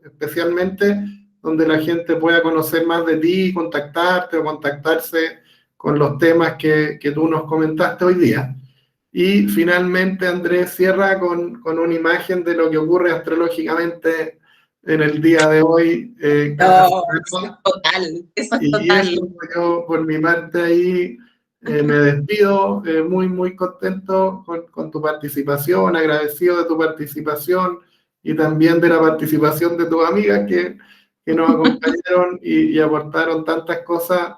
especialmente, donde la gente pueda conocer más de ti, contactarte o contactarse con los temas que tú nos comentaste hoy día. Y finalmente, Andrés cierra con una imagen de lo que ocurre astrológicamente en el día de hoy. Eso es total. Eso, yo por mi parte ahí me despido, muy, muy contento con tu participación, agradecido de tu participación y también de la participación de tus amigas que nos acompañaron y aportaron tantas cosas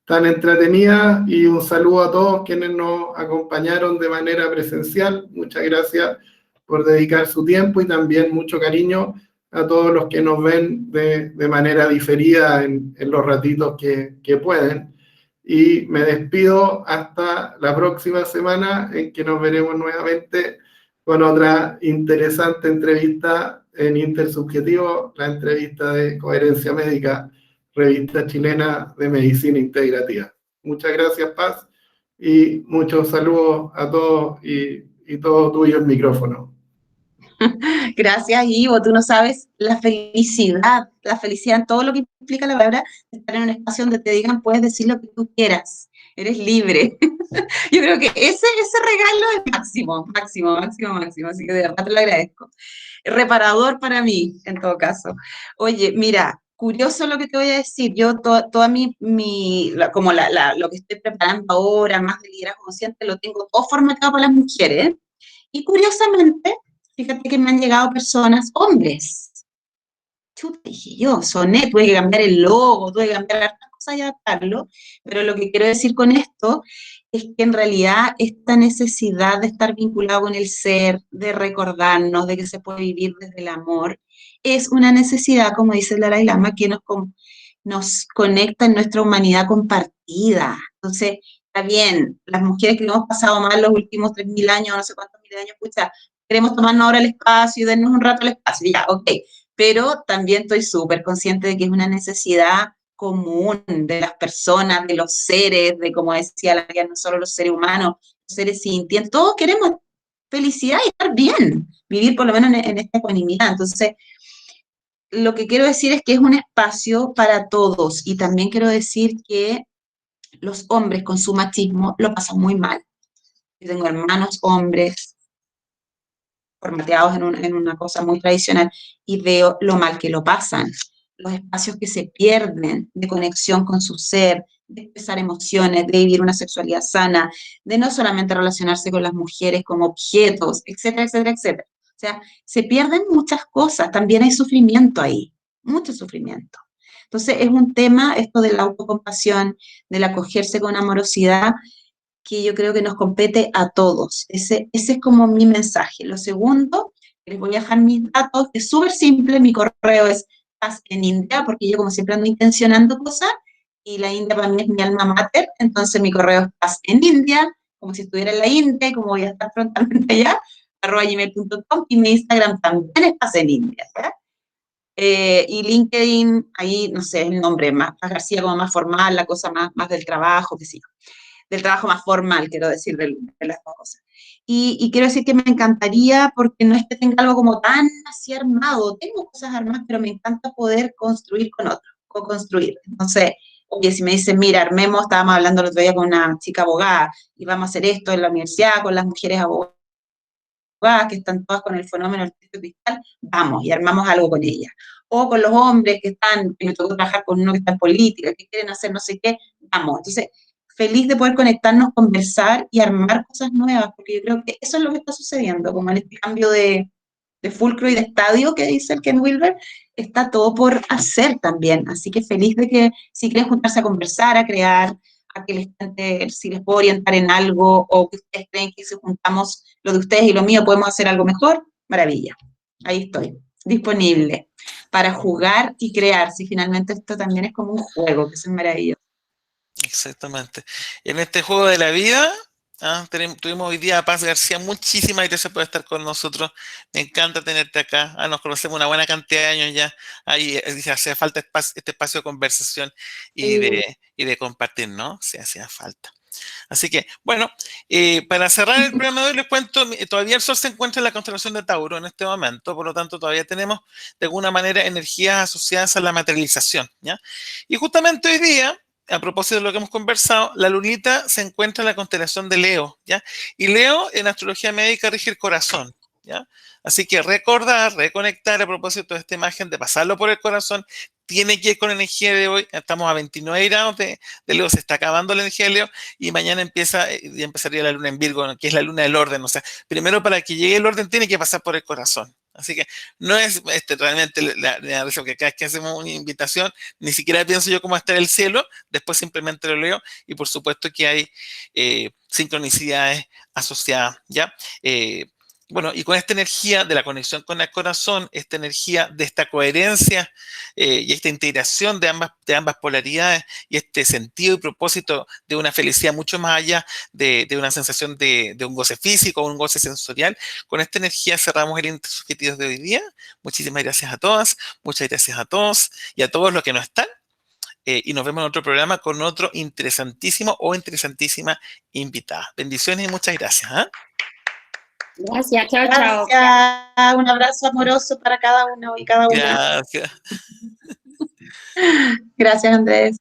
tan entretenidas, y un saludo a todos quienes nos acompañaron de manera presencial. Muchas gracias por dedicar su tiempo y también mucho cariño a todos los que nos ven de manera diferida en los ratitos que pueden. Y me despido hasta la próxima semana, en que nos veremos nuevamente con otra interesante entrevista en Intersubjetivo, la entrevista de Coherencia Médica, revista chilena de medicina integrativa. Muchas gracias, Paz, y muchos saludos a todos y todo tuyo el micrófono. Gracias, Ivo. Tú no sabes la felicidad en todo lo que implica la palabra de estar en un espacio donde te digan, puedes decir lo que tú quieras, eres libre. Yo creo que ese regalo es máximo, así que de verdad te lo agradezco. Reparador para mí, en todo caso. Oye, mira, curioso lo que te voy a decir. Yo toda lo que estoy preparando ahora, más de liderazgo consciente, lo tengo todo formatado para las mujeres. Y curiosamente, fíjate que me han llegado personas, hombres. Chuta, dije yo, tuve que cambiar el logo, tuve que cambiar hartas cosas cosas y adaptarlo, pero lo que quiero decir con esto es que en realidad esta necesidad de estar vinculado con el ser, de recordarnos, de que se puede vivir desde el amor, es una necesidad, como dice el Dalai Lama, que nos conecta en nuestra humanidad compartida. Entonces, está bien, las mujeres que lo hemos pasado mal los últimos 3.000 años, no sé cuántos miles de años, pucha, queremos tomarnos ahora el espacio y darnos un rato el espacio, ya, ok, pero también estoy súper consciente de que es una necesidad común de las personas, de los seres, de como decía la guía, no solo los seres humanos, los seres sintientes, todos queremos felicidad y estar bien, vivir por lo menos en esta ecuanimidad. Entonces, lo que quiero decir es que es un espacio para todos y también quiero decir que los hombres con su machismo lo pasan muy mal. Yo tengo hermanos hombres formateados en una cosa muy tradicional y veo lo mal que lo pasan, los espacios que se pierden de conexión con su ser, de expresar emociones, de vivir una sexualidad sana, de no solamente relacionarse con las mujeres como objetos, etcétera, etcétera, etcétera. O sea, se pierden muchas cosas, también hay sufrimiento ahí, mucho sufrimiento. Entonces es un tema, esto de la autocompasión, del acogerse con amorosidad, que yo creo que nos compete a todos. Ese es como mi mensaje. Lo segundo, les voy a dejar mis datos, es súper simple, mi correo es Paz en India, porque yo como siempre ando intencionando cosas, y la India para mí es mi alma mater, entonces mi correo es Paz en India, como si estuviera en la India, como voy a estar prontamente allá, @gmail.com, y mi Instagram también es Paz en India, ¿verdad? Y LinkedIn, ahí, no sé, el nombre más, Paz García como más formal, la cosa más del trabajo, que sí, del trabajo más formal, quiero decir, de las dos cosas. Y quiero decir que me encantaría, porque no es que tenga algo como tan así armado, tengo cosas armadas, pero me encanta poder construir con otros, co-construir. Entonces, oye, si me dicen, mira, armemos, estábamos hablando el otro día con una chica abogada, y vamos a hacer esto en la universidad con las mujeres abogadas, que están todas con el fenómeno del techo cristal, vamos y armamos algo con ellas. O con los hombres que están, que me tocó trabajar con uno que está en política, que quieren hacer no sé qué, vamos. Entonces, feliz de poder conectarnos, conversar y armar cosas nuevas, porque yo creo que eso es lo que está sucediendo, como en este cambio de fulcro y de estadio que dice el Ken Wilber, está todo por hacer también. Así que feliz de que si quieren juntarse a conversar, a crear, a que les cuente si les puedo orientar en algo, o que ustedes creen que si juntamos lo de ustedes y lo mío podemos hacer algo mejor, maravilla. Ahí estoy, disponible para jugar y crear, si finalmente esto también es como un juego, que eso es maravilloso. Exactamente. En este juego de la vida, tuvimos hoy día a Paz García. Muchísimas gracias por estar con nosotros. Me encanta tenerte acá. Nos conocemos una buena cantidad de años ya. Ahí hacía falta este espacio de conversación y de compartir, ¿no? Sí, hacía falta. Así que, bueno, para cerrar el programa de hoy les cuento, todavía el Sol se encuentra en la constelación de Tauro en este momento, por lo tanto todavía tenemos de alguna manera energías asociadas a la materialización, ¿ya? Y justamente hoy día, a propósito de lo que hemos conversado, la lunita se encuentra en la constelación de Leo, ¿ya? Y Leo en astrología médica rige el corazón, ¿ya? Así que recordar, reconectar a propósito de esta imagen, de pasarlo por el corazón, tiene que ir con la energía de hoy. Estamos a 29 grados de Leo, se está acabando la energía de Leo y mañana empezaría la luna en Virgo, que es la luna del orden. O sea, primero para que llegue el orden tiene que pasar por el corazón. Así que no es realmente que cada vez que hacemos una invitación, ni siquiera pienso yo cómo está el cielo, después simplemente lo leo y por supuesto que hay sincronicidades asociadas, ¿ya? Bueno, y con esta energía de la conexión con el corazón, esta energía de esta coherencia y esta integración de ambas polaridades y este sentido y propósito de una felicidad mucho más allá de una sensación de un goce físico o un goce sensorial, con esta energía cerramos el Intersubjetivo de hoy día. Muchísimas gracias a todas, muchas gracias a todos y a todos los que no están. Y nos vemos en otro programa con otro interesantísimo o interesantísima invitada. Bendiciones y muchas gracias. Gracias, chao, chao. Gracias, un abrazo amoroso para cada uno y cada una. Gracias. Gracias, Andrés.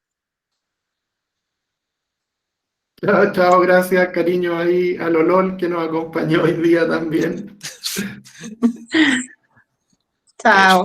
Chao, chao, gracias, cariño ahí a Lolol que nos acompañó hoy día también. Chao.